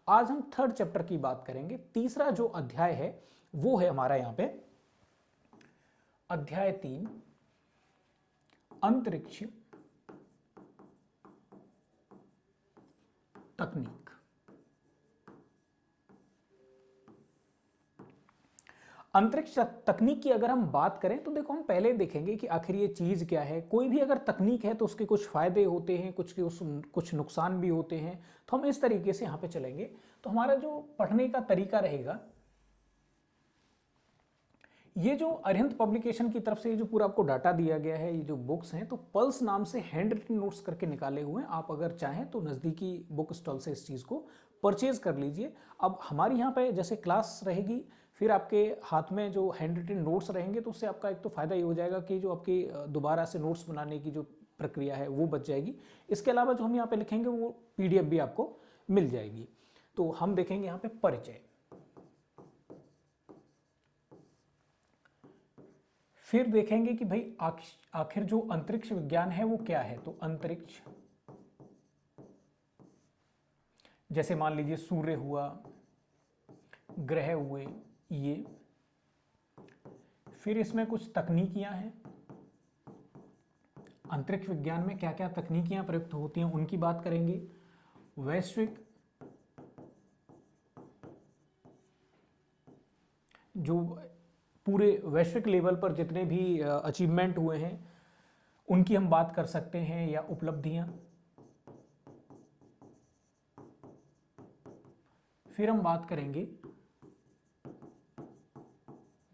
आज हम third chapter की बात करेंगे। तीसरा जो अध्याय है वो है हमारा यहां पे अध्याय 3, अंतरिक्ष तकनीक। अंतरिक्ष तकनीक की अगर हम बात करें तो देखो, हम पहले देखेंगे कि आखिर ये चीज क्या है। कोई भी अगर तकनीक है तो उसके कुछ फायदे होते हैं, कुछ नुकसान भी होते हैं। तो हम इस तरीके से यहां पे चलेंगे। तो हमारा जो पढ़ने का तरीका रहेगा, ये जो अरिहंत पब्लिकेशन की तरफ से ये जो पूरा आपको डाटा दिया गया है, ये जो बुक्स हैं, तो पल्स नाम से हैंड रिटन नोट्स करके निकाले हुए हैं। आप अगर चाहें तो नज़दीकी बुक स्टॉल से इस चीज़ को परचेज कर लीजिए। अब हमारी यहाँ पे जैसे क्लास रहेगी, फिर आपके हाथ में जो हैंड रिटन नोट्स रहेंगे, तो उससे आपका एक तो फ़ायदा ये हो जाएगा कि जो आपकी दोबारा से नोट्स बनाने की जो प्रक्रिया है वो बच जाएगी। इसके अलावा जो हम यहाँ पे लिखेंगे वो PDF भी आपको मिल जाएगी। तो हम देखेंगे यहाँ पे परिचय, फिर देखेंगे कि भाई आखिर जो अंतरिक्ष विज्ञान है वो क्या है। तो अंतरिक्ष, जैसे मान लीजिए सूर्य हुआ, ग्रह हुए ये। फिर इसमें कुछ तकनीकियां हैं, अंतरिक्ष विज्ञान में क्या क्या तकनीकियां प्रयुक्त होती हैं उनकी बात करेंगे। वैश्विक, जो पूरे वैश्विक लेवल पर जितने भी अचीवमेंट हुए हैं उनकी हम बात कर सकते हैं, या उपलब्धियां। फिर हम बात करेंगे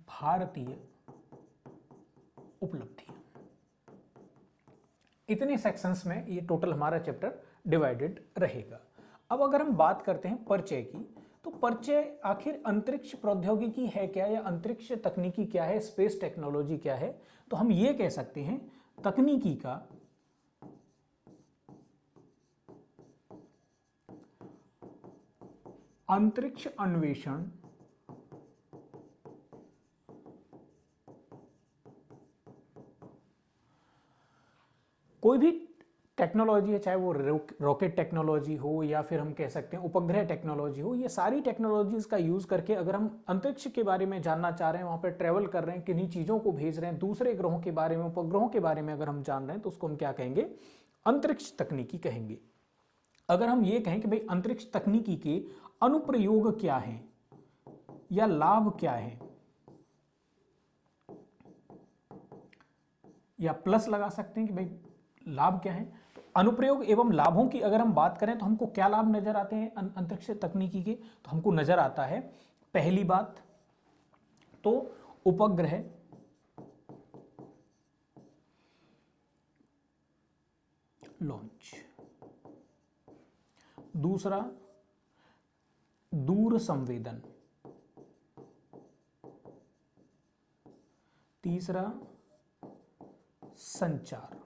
भारतीय उपलब्धियां। इतने सेक्शंस में ये टोटल हमारा चैप्टर डिवाइडेड रहेगा। अब अगर हम बात करते हैं परिचय की, तो परिचय आखिर अंतरिक्ष प्रौद्योगिकी है क्या, या अंतरिक्ष तकनीकी क्या है, स्पेस टेक्नोलॉजी क्या है। तो हम ये कह सकते हैं तकनीकी का अंतरिक्ष अन्वेषण कोई भी टेक्नोलॉजी है, चाहे वो रॉकेट टेक्नोलॉजी हो या फिर हम कह सकते हैं उपग्रह टेक्नोलॉजी हो, ये सारी टेक्नोलॉजीज का यूज करके अगर हम अंतरिक्ष के बारे में जानना चाह रहे हैं, वहां पर ट्रेवल कर रहे हैं, किन्हीं चीजों को भेज रहे हैं, दूसरे ग्रहों के बारे में, उपग्रहों के बारे में अगर हम जान रहे हैं, तो उसको हम क्या कहेंगे, अंतरिक्ष तकनीकी कहेंगे। अगर हम ये कहें कि भाई अंतरिक्ष तकनीकी के अनुप्रयोग क्या है या लाभ क्या है, या प्लस लगा सकते हैं कि भाई लाभ क्या है। तो अनुप्रयोग एवं लाभों की अगर हम बात करें तो हमको क्या लाभ नजर आते हैं अंतरिक्ष तकनीकी के। तो हमको नजर आता है, पहली बात तो उपग्रह लॉन्च, दूसरा दूर संवेदन, तीसरा संचार।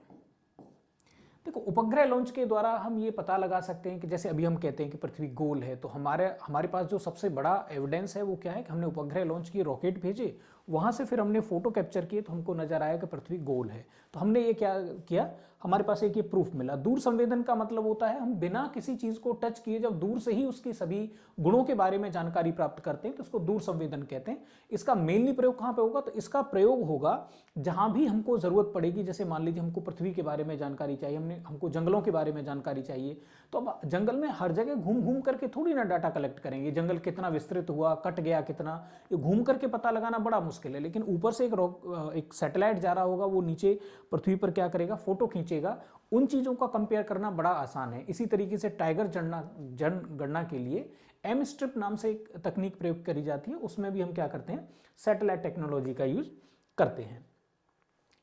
देखो, उपग्रह लॉन्च के द्वारा हम ये पता लगा सकते हैं कि जैसे अभी हम कहते हैं कि पृथ्वी गोल है, तो हमारे पास जो सबसे बड़ा एविडेंस है वो क्या है कि हमने उपग्रह लॉन्च किए, रॉकेट भेजे, वहां से फिर हमने फोटो कैप्चर किए, तो हमको नजर आया कि पृथ्वी गोल है। तो हमने ये क्या किया, हमारे पास एक ये प्रूफ मिला। दूर संवेदन का मतलब होता है हम बिना किसी चीज को टच किए जब दूर से ही उसकी सभी गुणों के बारे में जानकारी प्राप्त करते हैं, तो उसको दूर संवेदन कहते हैं। इसका मेनली प्रयोग कहां पे होगा, तो इसका प्रयोग होगा जहां भी हमको जरूरत पड़ेगी। जैसे मान लीजिए हमको पृथ्वी के बारे में जानकारी चाहिए, हमको जंगलों के बारे में जानकारी चाहिए, तो अब जंगल में हर जगह घूम घूम करके थोड़ी ना डाटा कलेक्ट करेंगे, जंगल कितना विस्तृत हुआ, कट गया कितना, ये घूम करके पता लगाना बड़ा मुश्किल है। लेकिन ऊपर से एक सैटेलाइट जा रहा होगा, वो नीचे पृथ्वी पर क्या करेगा, फोटो खींचेगा, उन चीजों का कंपेयर करना बड़ा आसान है। इसी तरीके से टाइगर जनगणना के लिए एम स्ट्रिप नाम से एक तकनीक प्रयोग करी जाती है, उसमें भी हम क्या करते हैं, सैटेलाइट टेक्नोलॉजी का यूज करते हैं।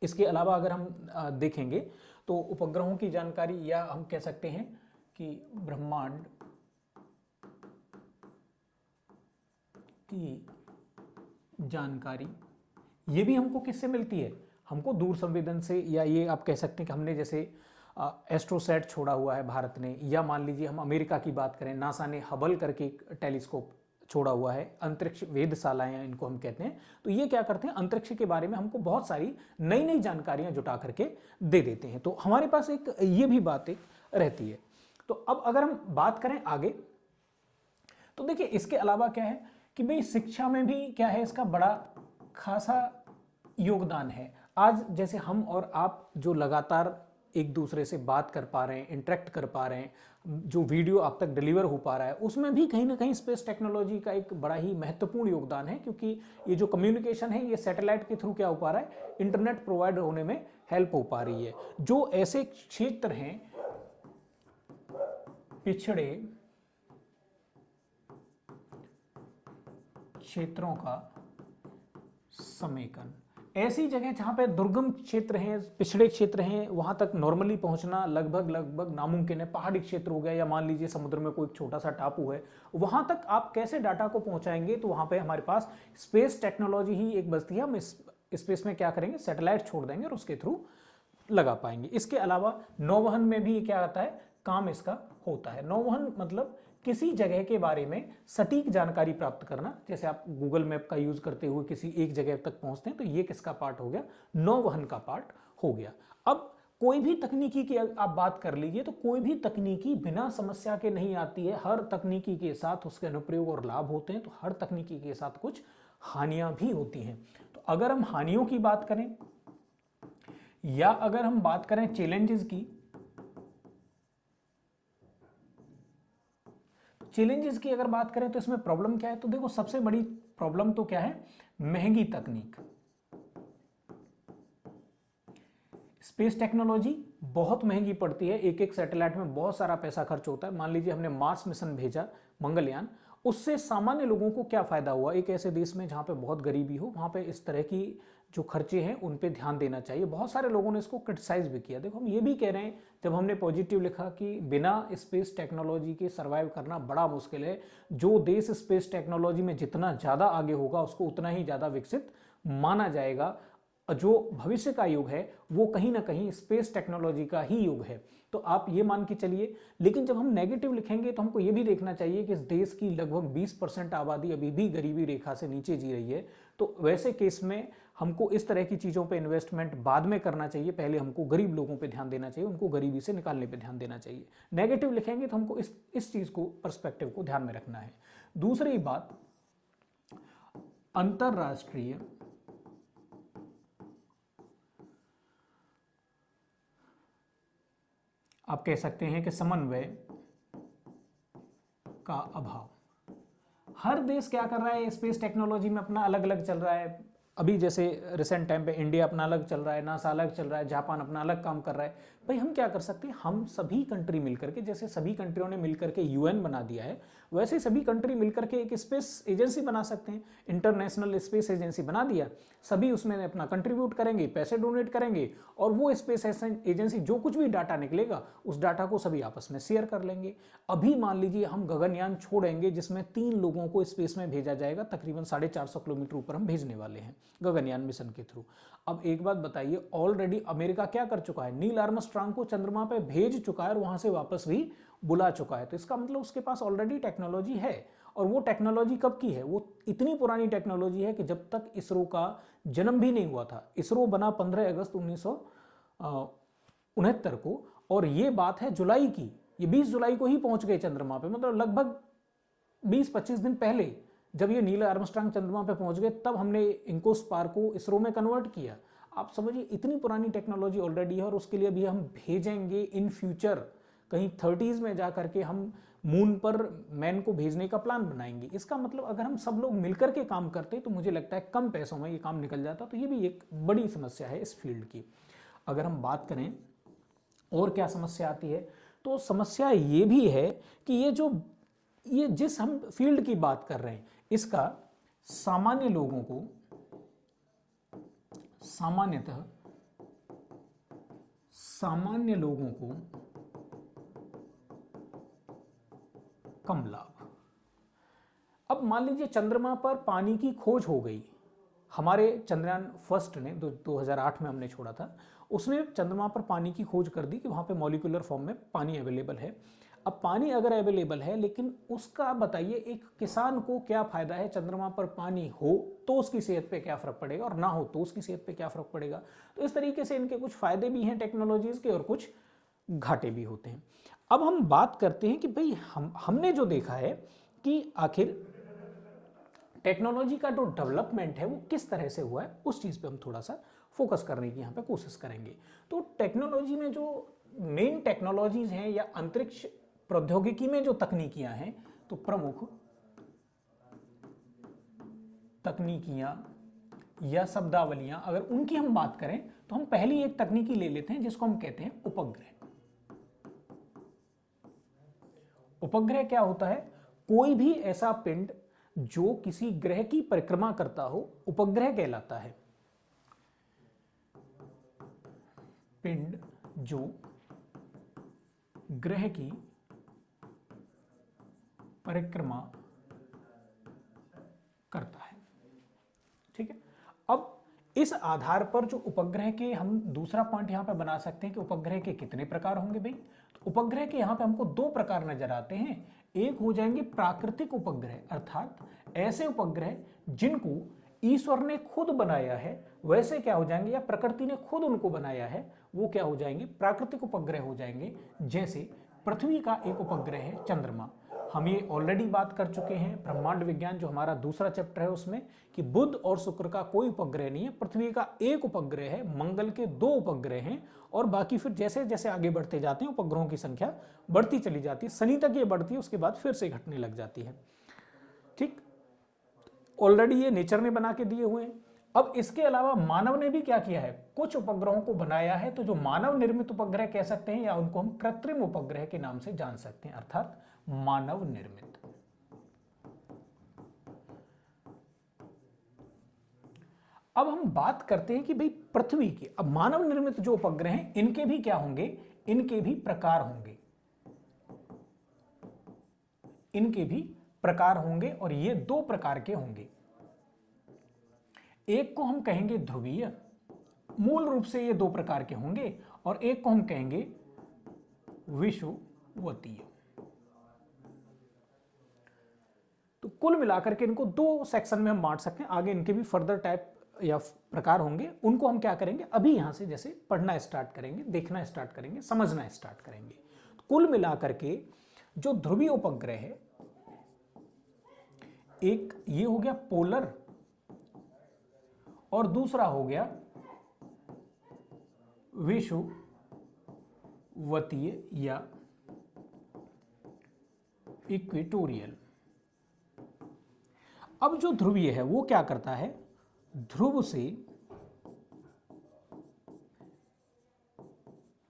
इसके अलावा अगर हम देखेंगे तो उपग्रहों की जानकारी, या हम कह सकते हैं कि ब्रह्मांड की जानकारी, ये भी हमको किससे मिलती है, हमको दूर संवेदन से। या ये आप कह सकते हैं कि हमने जैसे एस्ट्रोसैट छोड़ा हुआ है भारत ने, या मान लीजिए हम अमेरिका की बात करें, नासा ने हबल करके एक टेलीस्कोप छोड़ा हुआ है, अंतरिक्ष वेधशालाएं इनको हम कहते हैं। तो ये क्या करते हैं, अंतरिक्ष के बारे में हमको बहुत सारी नई नई जानकारियां जुटा करके दे देते हैं। तो हमारे पास एक ये भी बात एक रहती है। तो अब अगर हम बात करें आगे, देखिए इसके अलावा क्या है कि भाई शिक्षा में भी क्या है, इसका बड़ा खासा योगदान है। आज जैसे हम और आप जो लगातार एक दूसरे से बात कर पा रहे हैं, इंटरेक्ट कर पा रहे हैं, जो वीडियो आप तक डिलीवर हो पा रहा है, उसमें भी कहीं ना कहीं स्पेस टेक्नोलॉजी का एक बड़ा ही महत्वपूर्ण योगदान है, क्योंकि ये जो कम्युनिकेशन है ये सैटेलाइट के थ्रू क्या हो पा रहा है, इंटरनेट प्रोवाइड होने में हेल्प हो पा रही है। जो ऐसे क्षेत्र हैं पिछड़े क्षेत्रों का समेकन, ऐसी जगह जहां पे दुर्गम क्षेत्र हैं, पिछड़े क्षेत्र हैं, वहां तक नॉर्मली पहुंचना लगभग नामुमकिन है। पहाड़ी क्षेत्र हो गया, या मान लीजिए समुद्र में कोई छोटा सा टापू है, वहां तक आप कैसे डाटा को पहुंचाएंगे? तो वहां पे हमारे पास स्पेस टेक्नोलॉजी ही एक बचती है। हम स्पेस में क्या करेंगे, सैटेलाइट छोड़ देंगे और उसके थ्रू लगा पाएंगे। इसके अलावा नौवहन में भी क्या आता है, काम इसका होता है। नौवहन मतलब किसी जगह के बारे में सटीक जानकारी प्राप्त करना। जैसे आप गूगल मैप का यूज करते हुए किसी एक जगह तक पहुंचते हैं, तो ये किसका पार्ट हो गया, नौवहन का पार्ट हो गया। अब कोई भी तकनीकी की आप बात कर लीजिए, तो कोई भी तकनीकी बिना समस्या के नहीं आती है। हर तकनीकी के साथ उसके अनुप्रयोग और लाभ होते हैं, तो हर तकनीकी के साथ कुछ हानियां भी होती हैं। तो अगर हम हानियों की बात करें या अगर हम बात करें चैलेंजेस की, चैलेंजेस की अगर बात करें तो इसमें प्रॉब्लम क्या है? तो देखो सबसे बड़ी प्रॉब्लम तो क्या है, महंगी तकनीक। स्पेस टेक्नोलॉजी बहुत महंगी पड़ती है। एक एक सैटेलाइट में बहुत सारा पैसा खर्च होता है। मान लीजिए हमने मार्स मिशन भेजा, मंगलयान, उससे सामान्य लोगों को क्या फायदा हुआ? एक ऐसे देश में जहां पे बहुत गरीबी हो, वहां पे इस तरह की जो खर्चे हैं उन पे ध्यान देना चाहिए। बहुत सारे लोगों ने इसको क्रिटिसाइज भी किया। देखो हम ये भी कह रहे हैं, जब हमने पॉजिटिव लिखा कि बिना स्पेस टेक्नोलॉजी के सर्वाइव करना बड़ा मुश्किल है। जो देश स्पेस टेक्नोलॉजी में जितना ज़्यादा आगे होगा उसको उतना ही ज़्यादा विकसित माना जाएगा। जो भविष्य का युग है वो कहीं ना कहीं स्पेस टेक्नोलॉजी का ही युग है। तो आप ये मान के चलिए। लेकिन जब हम नेगेटिव लिखेंगे तो हमको ये भी देखना चाहिए कि इस देश की लगभग 20% आबादी अभी भी गरीबी रेखा से नीचे जी रही है। तो वैसे केस में हमको इस तरह की चीज़ों पे इन्वेस्टमेंट बाद में करना चाहिए। पहले हमको गरीब लोगों पे ध्यान देना चाहिए, उनको गरीबी से निकालने पे ध्यान देना चाहिए। नेगेटिव लिखेंगे तो हमको इस चीज़ को, पर्सपेक्टिव को ध्यान में रखना है। दूसरी बात, अंतरराष्ट्रीय आप कह सकते हैं कि समन्वय का अभाव। हर देश क्या कर रहा है, स्पेस टेक्नोलॉजी में अपना अलग अलग चल रहा है। अभी जैसे रिसेंट टाइम पे इंडिया अपना अलग चल रहा है, नासा अलग चल रहा है, जापान अपना अलग काम कर रहा है। भाई हम क्या कर सकते हैं, हम सभी कंट्री मिलकर के, जैसे सभी कंट्रियों ने मिलकर के यूएन बना दिया है, वैसे सभी कंट्री मिलकर के एक स्पेस एजेंसी बना सकते हैं। इंटरनेशनल स्पेस एजेंसी बना दिया, सभी उसमें अपना कंट्रीब्यूट करेंगे, पैसे डोनेट करेंगे, और वो स्पेस एजेंसी जो कुछ भी डाटा निकलेगा उस डाटा को सभी आपस में शेयर कर लेंगे। अभी मान लीजिए हम गगनयान छोड़ेंगे जिसमें 3 लोगों को स्पेस में भेजा जाएगा, तकरीबन 450 किलोमीटर ऊपर हम भेजने वाले हैं गगनयान मिशन के थ्रू। अब एक बात बताइए, ऑलरेडी अमेरिका क्या कर चुका है, नील आर्मस्ट्रांग को चंद्रमा पे भेज चुका है और वहां से वापस भी बुला चुका है। तो इसका मतलब उसके पास ऑलरेडी टेक्नोलॉजी है। और वो टेक्नोलॉजी कब की है, वो इतनी पुरानी टेक्नोलॉजी है कि जब तक इसरो का जन्म भी नहीं हुआ था। इसरो बना 15 अगस्त 1969 को, और ये बात है जुलाई की, ये 20 जुलाई को ही पहुंच गए चंद्रमा पे। मतलब लगभग 20-25 दिन पहले जब ये नील आर्मस्ट्रांग चंद्रमा पे पहुंच गए, तब हमने इनकोस्पार को इसरो में कन्वर्ट किया। आप समझिए इतनी पुरानी टेक्नोलॉजी ऑलरेडी है, और उसके लिए भी हम भेजेंगे इन फ्यूचर, कहीं 30s में जा करके हम मून पर मैन को भेजने का प्लान बनाएंगे। इसका मतलब अगर हम सब लोग मिलकर के काम करते तो मुझे लगता है कम पैसों में ये काम निकल जाता। तो ये भी एक बड़ी समस्या है इस फील्ड की। अगर हम बात करें और क्या समस्या आती है, तो समस्या ये भी है कि ये जिस हम फील्ड की बात कर रहे हैं, इसका सामान्य लोगों को, सामान्यतः सामान्य लोगों को कम लाभ। अब मान लीजिए चंद्रमा पर पानी की खोज हो गई, हमारे चंद्रयान फर्स्ट ने 2008 में हमने छोड़ा था, उसने चंद्रमा पर पानी की खोज कर दी कि वहां पे मॉलिक्यूलर फॉर्म में पानी अवेलेबल है। अब पानी अगर अवेलेबल है, लेकिन उसका बताइए एक किसान को क्या फायदा है, चंद्रमा पर पानी हो तो उसकी सेहत पे क्या फर्क पड़ेगा, और ना हो तो उसकी सेहत पे क्या फर्क पड़ेगा। तो इस तरीके से इनके कुछ फायदे भी हैं टेक्नोलॉजीज के, और कुछ घाटे भी होते हैं। अब हम बात करते हैं कि भाई हमने जो देखा है कि आखिर टेक्नोलॉजी का जो डेवलपमेंट है वो किस तरह से हुआ है, उस चीज़ पे हम थोड़ा सा फोकस करने की यहाँ पे कोशिश करेंगे। तो टेक्नोलॉजी में जो मेन टेक्नोलॉजीज हैं या अंतरिक्ष प्रौद्योगिकी में जो तकनीकियां हैं, तो प्रमुख तकनीकियां या शब्दावलियां अगर उनकी हम बात करें तो हम पहली एक तकनीकी ले लेते हैं जिसको हम कहते हैं उपग्रह। उपग्रह क्या होता है? कोई भी ऐसा पिंड जो किसी ग्रह की परिक्रमा करता हो, उपग्रह कहलाता है। पिंड जो ग्रह की परिक्रमा करता है। ठीक है, अब इस आधार पर जो उपग्रह के हम दूसरा पॉइंट यहां पे बना सकते हैं कि उपग्रह के कितने प्रकार होंगे भाई। तो उपग्रह के यहां पे हमको दो प्रकार नजर आते हैं। एक हो जाएंगे प्राकृतिक उपग्रह, अर्थात ऐसे उपग्रह जिनको ईश्वर ने खुद बनाया है, वैसे क्या हो जाएंगे, या प्रकृति ने खुद उनको बनाया है, वो क्या हो जाएंगे, प्राकृतिक उपग्रह हो जाएंगे। जैसे पृथ्वी का एक उपग्रह है चंद्रमा। हम ये ऑलरेडी बात कर चुके हैं ब्रह्मांड विज्ञान जो हमारा दूसरा चैप्टर है उसमें, कि बुध और शुक्र का कोई उपग्रह नहीं है, पृथ्वी का एक उपग्रह है, मंगल के दो उपग्रह हैं, और बाकी फिर जैसे जैसे आगे बढ़ते जाते हैं उपग्रहों की संख्या बढ़ती चली जाती है। शनि तक ये बढ़ती है, उसके बाद फिर से घटने लग जाती है। ठीक, ऑलरेडी ये नेचर ने बना के दिए हुए हैं। अब इसके अलावा मानव ने भी क्या किया है, कुछ उपग्रहों को बनाया है। तो जो मानव निर्मित उपग्रह कह सकते हैं या उनको हम कृत्रिम उपग्रह के नाम से जान सकते हैं, अर्थात मानव निर्मित। अब हम बात करते हैं कि भाई पृथ्वी के, अब मानव निर्मित जो उपग्रह हैं इनके भी क्या होंगे, इनके भी प्रकार होंगे, इनके भी प्रकार होंगे, और ये दो प्रकार के होंगे। एक को हम कहेंगे ध्रुवीय, मूल रूप से ये दो प्रकार के होंगे, और एक को हम कहेंगे विषुवतीय। तो कुल मिलाकर के इनको दो सेक्शन में हम बांट सकते हैं। आगे इनके भी फर्दर टाइप या प्रकार होंगे, उनको हम क्या करेंगे, अभी यहां से जैसे पढ़ना स्टार्ट करेंगे, देखना स्टार्ट करेंगे, समझना स्टार्ट करेंगे। तो कुल मिलाकर के जो ध्रुवीय उपग्रह है, एक ये हो गया पोलर, और दूसरा हो गया विषुवतीय या इक्वेटोरियल। अब जो ध्रुवीय है वो क्या करता है, ध्रुव से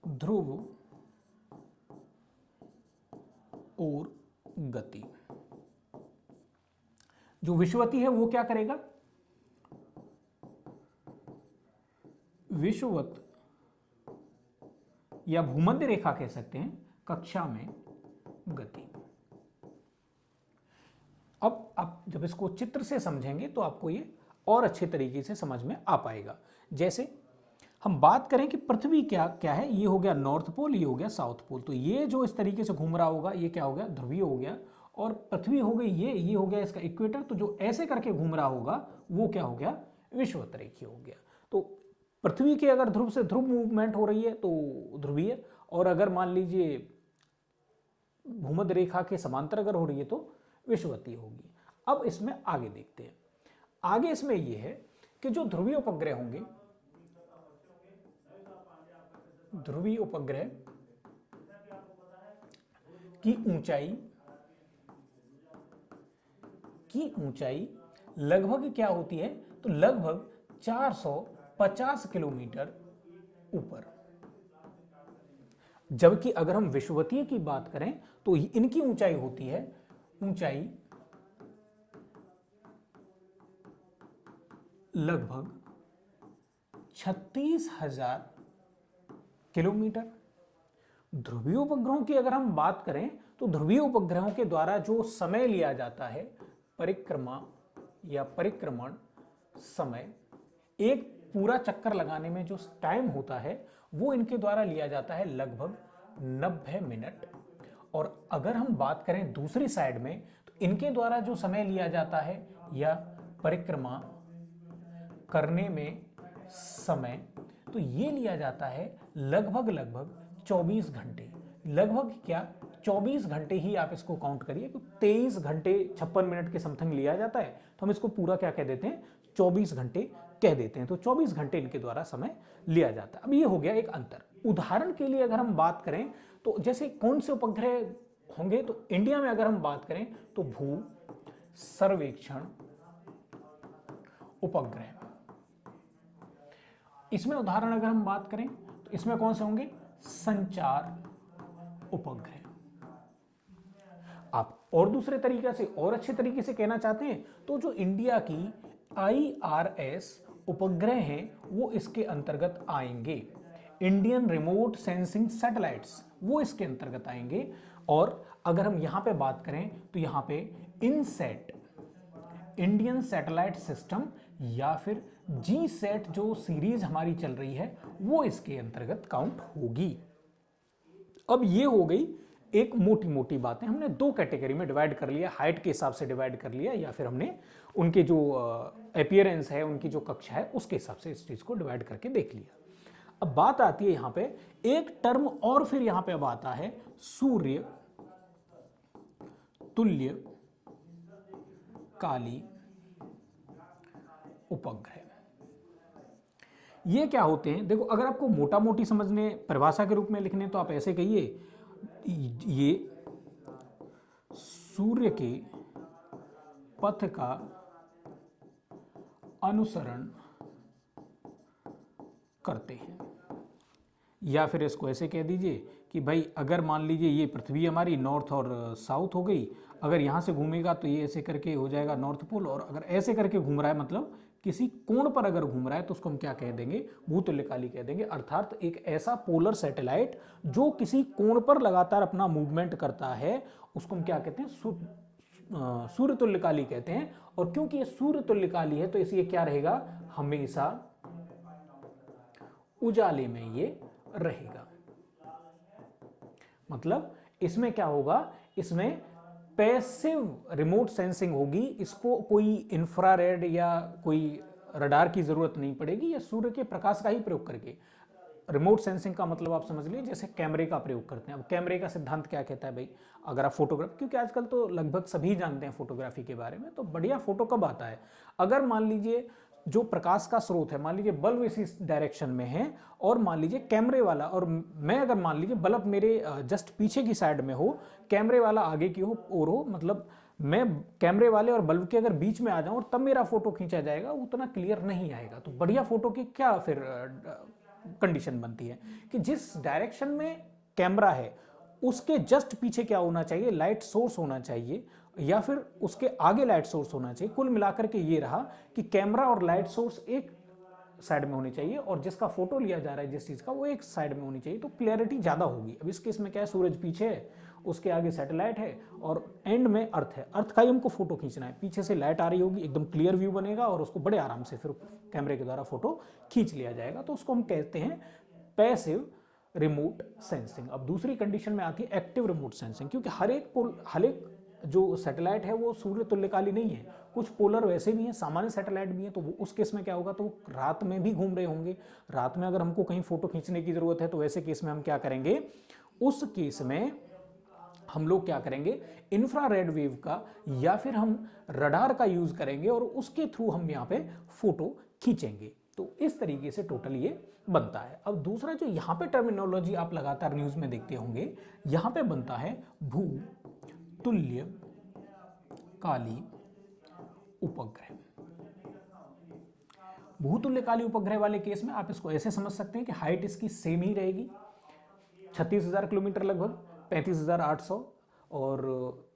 ध्रुव और गति। जो विषुवतीय है वो क्या करेगा, विषुवत या भूमध्य रेखा कह सकते हैं, कक्षा में गति। अब आप जब इसको चित्र से समझेंगे तो आपको ये और अच्छे तरीके से समझ में आ पाएगा। जैसे हम बात करें कि पृथ्वी क्या क्या है, ये हो गया नॉर्थ पोल, ये हो गया साउथ पोल। तो ये जो इस तरीके से घूम रहा होगा ये क्या हो गया, ध्रुवीय हो गया, और पृथ्वी हो गई ये हो गया इसका इक्वेटर। तो जो ऐसे करके घूम रहा होगा वो क्या हो गया, विषुवत रेखीय हो गया। तो पृथ्वी के अगर ध्रुव से ध्रुव मूवमेंट हो रही है तो ध्रुवीय, और अगर मान लीजिए भूमध्य रेखा के समांतर अगर हो रही है तो विषुवतीय होगी। अब इसमें आगे देखते हैं। आगे इसमें यह है कि जो ध्रुवीय उपग्रह होंगे, ध्रुवीय उपग्रह की ऊंचाई लगभग क्या होती है, तो लगभग 450 किलोमीटर ऊपर। जबकि अगर हम विषुवतीय की बात करें तो इनकी ऊंचाई होती है, ऊंचाई लगभग 36,000 किलोमीटर। ध्रुवीय उपग्रहों की अगर हम बात करें तो ध्रुवीय उपग्रहों के द्वारा जो समय लिया जाता है, परिक्रमा या परिक्रमण समय, एक पूरा चक्कर लगाने में जो टाइम होता है वो इनके द्वारा लिया जाता है लगभग 90 मिनट। और अगर हम बात करें दूसरी साइड में तो इनके द्वारा जो समय लिया जाता है या परिक्रमा करने में समय, तो ये लिया जाता है लगभग 24 घंटे। लगभग क्या 24 घंटे ही आप इसको काउंट करिए, क्योंकि 23 घंटे 56 मिनट के समथिंग लिया जाता है, तो हम इसको पूरा क्या कह देते हैं, 24 घंटे कह देते हैं। तो 24 घंटे इनके द्वारा समय लिया जाता है। अब ये हो गया एक अंतर। उदाहरण के लिए अगर हम बात करें तो जैसे कौन से उपग्रह होंगे, तो इंडिया में अगर हम बात करें तो भू सर्वेक्षण उपग्रह। इसमें उदाहरण अगर हम बात करें तो इसमें कौन से होंगे, संचार उपग्रह। आप और दूसरे तरीके से और अच्छे तरीके से कहना चाहते हैं तो जो इंडिया की IRS उपग्रह हैं वो इसके अंतर्गत आएंगे। इंडियन रिमोट सेंसिंग सैटेलाइट्स वो इसके अंतर्गत आएंगे। और अगर हम यहां पे बात करें तो यहां पे इनसेट, इंडियन सैटेलाइट सिस्टम, या फिर GSAT जो सीरीज हमारी चल रही है वो इसके अंतर्गत काउंट होगी। अब ये हो गई एक मोटी मोटी बातें, हमने दो कैटेगरी में डिवाइड कर लिया, हाइट के हिसाब से डिवाइड कर लिया, या फिर हमने उनके जो अपीयरेंस है, उनकी जो कक्षा है उसके हिसाब से इस चीज को डिवाइड करके देख लिया। अब बात आती है यहां पे एक टर्म और, फिर यहां पे अब आता है सूर्य तुल्य काली उपग्रह। ये क्या होते हैं, देखो अगर आपको मोटा मोटी समझने, परिभाषा के रूप में लिखने, तो आप ऐसे कहिए, ये सूर्य के पथ का अनुसरण करते हैं। या फिर इसको ऐसे कह दीजिए कि भाई अगर मान लीजिए ये पृथ्वी हमारी नॉर्थ और साउथ हो गई, अगर यहां से घूमेगा तो ये ऐसे करके हो जाएगा नॉर्थ पोल, और अगर ऐसे करके घूम रहा है, मतलब किसी कोण पर अगर घूम रहा है, तो उसको हम क्या कह देंगे, भूतुल्यकाली कह देंगे। अर्थात एक ऐसा पोलर सैटेलाइट जो किसी कोण पर लगातार अपना मूवमेंट करता है, उसको हम क्या कहते हैं, सूर्य तुल्यकाली कहते हैं। और क्योंकि ये सूर्य तुल्यकाली है तो इसलिए क्या रहेगा, हमेशा उजाले में ये रहेगा। मतलब इसमें क्या होगा, इसमें पैसिव रिमोट सेंसिंग होगी, इसको कोई इंफ्रारेड या कोई रडार की जरूरत नहीं पड़ेगी, या सूर्य के प्रकाश का ही प्रयोग करके। रिमोट सेंसिंग का मतलब आप समझ लीजिए जैसे कैमरे का प्रयोग करते हैं। अब कैमरे का सिद्धांत क्या कहता है भाई, अगर आप फोटोग्राफ, क्योंकि आजकल तो लगभग सभी जानते हैं फोटोग्राफी के बारे में, तो बढ़िया फोटो कब आता है, अगर मान लीजिए जो प्रकाश का स्रोत है, मान लीजिए बल्ब इसी डायरेक्शन में है, और मान लीजिए कैमरे वाला, और मैं अगर मान लीजिए बल्ब मेरे जस्ट पीछे की साइड में हो, कैमरे वाला आगे की हो और हो, मतलब मैं कैमरे वाले और बल्ब के अगर बीच में आ जाऊं और तब मेरा फोटो खींचा जाएगा, उतना क्लियर नहीं आएगा। तो बढ़िया फोटो की क्या फिर कंडीशन बनती है कि जिस डायरेक्शन में कैमरा है उसके जस्ट पीछे क्या होना चाहिए, लाइट सोर्स होना चाहिए, या फिर उसके आगे लाइट सोर्स होना चाहिए। कुल मिलाकर के ये रहा कि कैमरा और लाइट सोर्स एक साइड में होनी चाहिए, और जिसका फोटो लिया जा रहा है जिस चीज का, वो एक साइड में होनी चाहिए, तो क्लैरिटी ज्यादा होगी। अब इस केस में क्या है, सूरज पीछे है, उसके आगे सैटेलाइट है, और एंड में अर्थ है, अर्थ का ही हमको फोटो खींचना है। पीछे से लाइट आ रही होगी, एकदम क्लियर व्यू बनेगा, और उसको बड़े आराम से फिर कैमरे के द्वारा फोटो खींच लिया जाएगा। तो उसको हम कहते हैं पैसिव रिमोट सेंसिंग। अब दूसरी कंडीशन में आती है एक्टिव रिमोट सेंसिंग, क्योंकि हर एक जो सैटेलाइट है वो सूर्य तुल्यकाली नहीं है, कुछ पोलर वैसे भी हैं, सामान्य सैटेलाइट भी हैं। तो वो उस केस में क्या होगा, तो वो रात में भी घूम रहे होंगे। रात में अगर हमको कहीं फोटो खींचने की जरूरत है तो वैसे केस में हम क्या करेंगे, उस केस में हम लोग क्या करेंगे, इंफ्रारेड वेव का या फिर हम रडार का यूज करेंगे, और उसके थ्रू हम यहाँ पे फोटो खींचेंगे। तो इस तरीके से टोटल ये बनता है। अब दूसरा जो यहाँ पे टर्मिनोलॉजी आप लगातार न्यूज में देखते होंगे, यहाँ पे बनता है भू तुल्य काली उपग्रह। भूतुल्यकाली उपग्रह वाले केस में आप इसको ऐसे समझ सकते हैं कि हाइट इसकी सेम ही रहेगी, 36,000 किलोमीटर लगभग, 35,800, और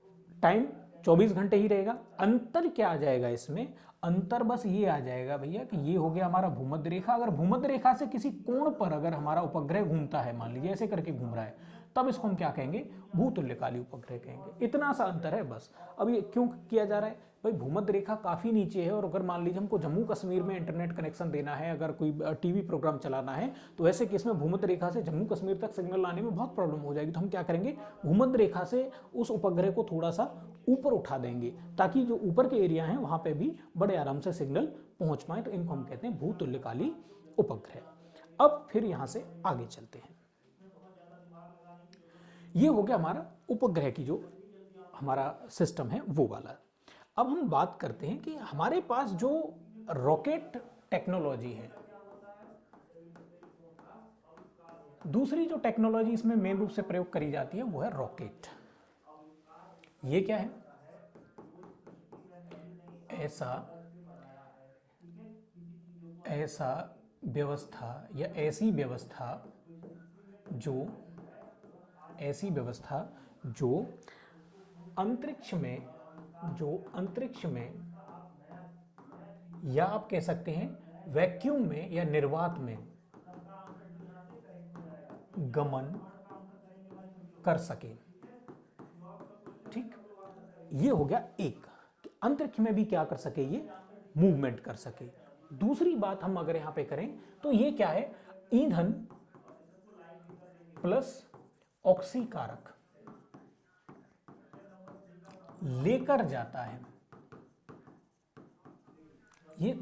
टाइम 24 घंटे ही रहेगा। अंतर क्या आ जाएगा इसमें, अंतर बस ये आ जाएगा भैया कि ये हो गया हमारा भूमध्य रेखा। अगर भूमध्य रेखा से किसी कोण पर अगर हमारा उपग्रह घूमता है, मान लीजिए ऐसे करके घूम रहा है, तब इसको हम क्या कहेंगे, भूतुल्यकाली उपग्रह कहेंगे। इतना सा अंतर है बस। अब ये क्यों किया जा रहा है भाई, भूमध्य रेखा काफी नीचे है, और अगर मान लीजिए हमको जम्मू कश्मीर में इंटरनेट कनेक्शन देना है, अगर कोई टीवी प्रोग्राम चलाना है, तो ऐसे केस में भूमध्य रेखा से जम्मू कश्मीर तक सिग्नल लाने में बहुत प्रॉब्लम हो जाएगी। तो हम क्या करेंगे, भूमध्य रेखा से उस उपग्रह को थोड़ा सा ऊपर उठा देंगे, ताकि जो ऊपर के एरिया हैं वहां पे भी बड़े आराम से सिग्नल पहुंच पाए। तो इनको हम कहते हैं भूतुल्यकाली उपग्रह। अब फिर यहां से आगे चलते हैं। ये हो गया हमारा उपग्रह की जो हमारा सिस्टम है वो वाला। अब हम बात करते हैं कि हमारे पास जो रॉकेट टेक्नोलॉजी है, दूसरी जो टेक्नोलॉजी इसमें मेन रूप से प्रयोग करी जाती है वो है रॉकेट। ये क्या है? ऐसा व्यवस्था या ऐसी व्यवस्था जो अंतरिक्ष में या आप कह सकते हैं वैक्यूम में या निर्वात में गमन कर सके। ठीक, ये हो गया एक कि अंतरिक्ष में भी क्या कर सके, ये मूवमेंट कर सके। दूसरी बात हम अगर यहां पे करें तो ये क्या है? ईंधन प्लस ऑक्सीकारक लेकर जाता है, ये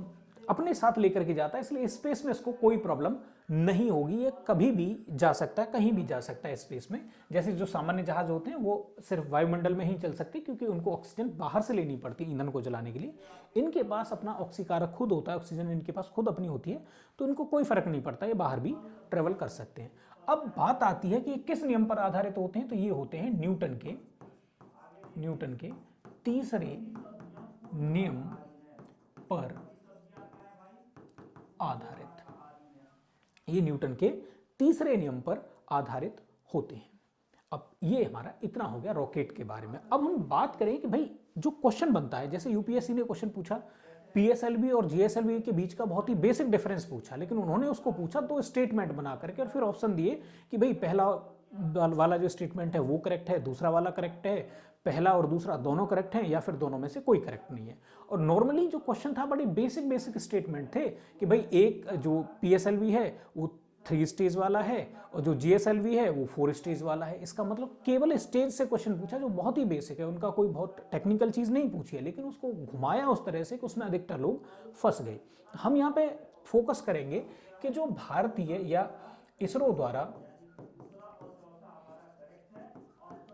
अपने साथ लेकर के जाता है, इसलिए स्पेस में इसको कोई प्रॉब्लम नहीं होगी। ये कभी भी जा सकता है, कहीं भी जा सकता है स्पेस में। जैसे जो सामान्य जहाज होते हैं वो सिर्फ वायुमंडल में ही चल सकते, क्योंकि उनको ऑक्सीजन बाहर से लेनी पड़ती है ईंधन को जलाने के लिए। इनके पास अपना ऑक्सीकारक खुद होता है, ऑक्सीजन इनके पास खुद अपनी होती है, तो इनको कोई फर्क नहीं पड़ता, ये बाहर भी ट्रेवल कर सकते हैं। अब बात आती है कि किस नियम पर आधारित होते हैं, तो ये होते हैं न्यूटन के तीसरे नियम पर आधारित। ये न्यूटन के तीसरे नियम पर आधारित होते हैं। अब ये हमारा इतना हो गया रॉकेट के बारे में। अब हम बात करें कि भाई जो क्वेश्चन बनता है, जैसे यूपीएससी ने क्वेश्चन पूछा पीएसएलवी और जीएसएलवी के बीच का बहुत ही बेसिक डिफरेंस पूछा, लेकिन उन्होंने उसको पूछा दो स्टेटमेंट बना करके और फिर ऑप्शन दिए कि भाई पहला वाला जो स्टेटमेंट है वो करेक्ट है, दूसरा वाला करेक्ट है, पहला और दूसरा दोनों करेक्ट हैं, या फिर दोनों में से कोई करेक्ट नहीं है। और नॉर्मली जो क्वेश्चन था बड़ी बेसिक स्टेटमेंट थे कि भाई एक जो पीएसएलवी है वो 3 स्टेज वाला है और जो जीएसएलवी है वो 4 स्टेज वाला है। इसका मतलब केवल स्टेज से क्वेश्चन पूछा जो बहुत ही बेसिक है, उनका कोई बहुत टेक्निकल चीज नहीं पूछी है, लेकिन उसको घुमाया उस तरह से कि उसमें अधिकतर लोग फंस गए। हम यहाँ पे फोकस करेंगे कि जो भारतीय या इसरो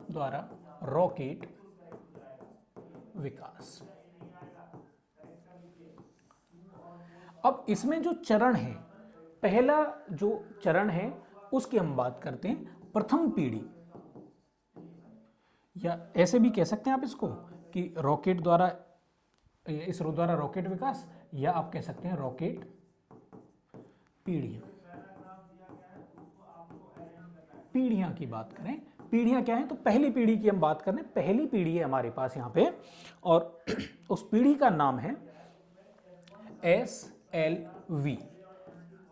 द्वारा रॉकेट विकास, अब इसमें जो चरण है, पहला जो चरण है उसकी हम बात करते हैं प्रथम पीढ़ी, या ऐसे भी कह सकते हैं आप इसको कि रॉकेट द्वारा, इसरो द्वारा रॉकेट विकास, या आप कह सकते हैं रॉकेट पीढ़ियां की बात करें। पीढ़ियां क्या है, तो पहली पीढ़ी की हम बात करें। पहली पीढ़ी है हमारे पास यहाँ पे, और उस पीढ़ी का नाम है SLV।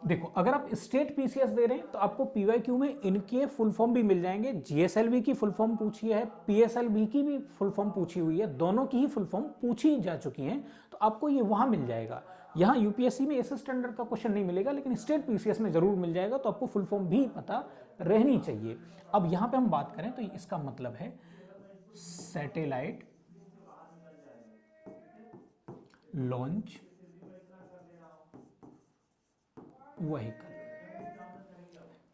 देखो अगर आप स्टेट पीसीएस दे रहे हैं तो आपको पीवाईक्यू में इनके फुल फॉर्म भी मिल जाएंगे। जीएसएलवी की फुल फॉर्म पूछी है, पीएसएलवी की भी फुल फॉर्म पूछी हुई है, दोनों की ही फुल फॉर्म पूछी जा चुकी हैं, तो आपको ये वहां मिल जाएगा। यहाँ यूपीएससी में इस स्टैंडर्ड का क्वेश्चन नहीं मिलेगा, लेकिन स्टेट पीसीएस में जरूर मिल जाएगा, तो आपको फुल फॉर्म भी पता रहनी चाहिए। अब यहाँ पे हम बात करें तो इसका मतलब है satellite launch vehicle.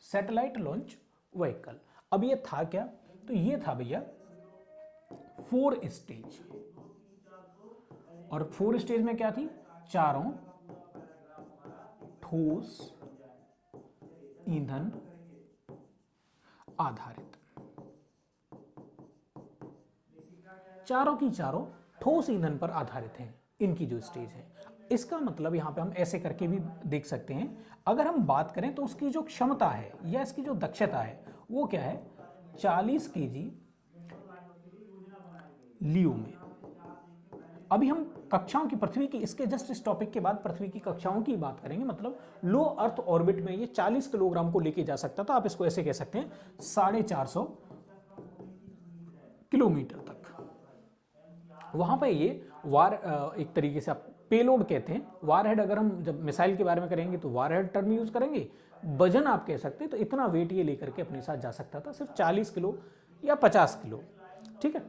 Satellite launch vehicle, अब ये था क्या, तो ये था भैया 4 स्टेज, और 4 स्टेज में क्या थी, चारों ठोस ईंधन आधारित, चारों की चारों ठोस ईंधन पर आधारित हैं इनकी जो स्टेज है। इसका मतलब यहां पे हम ऐसे करके भी देख सकते हैं। अगर हम बात करें तो उसकी जो क्षमता है या इसकी जो दक्षता है वो क्या है, 40 केजी लियो में। अभी हम कक्षाओं की, पृथ्वी की, इसके जस्ट इस टॉपिक के बाद पृथ्वी की कक्षाओं की बात करेंगे। मतलब लो अर्थ ऑर्बिट में ये 40 किलोग्राम को लेके जा सकता था। आप इसको ऐसे कह सकते हैं 450 किलोमीटर तक। वहां पे ये एक तरीके से आप पेलोड कहते हैं। वारहेड, अगर हम जब मिसाइल के बारे में करेंगे तो वारहेड टर्म यूज करेंगे। वजन आप कह सकते हैं, तो इतना वेट ये लेकर के अपने साथ जा सकता था, सिर्फ 40 किलो या 50 किलो। ठीक है,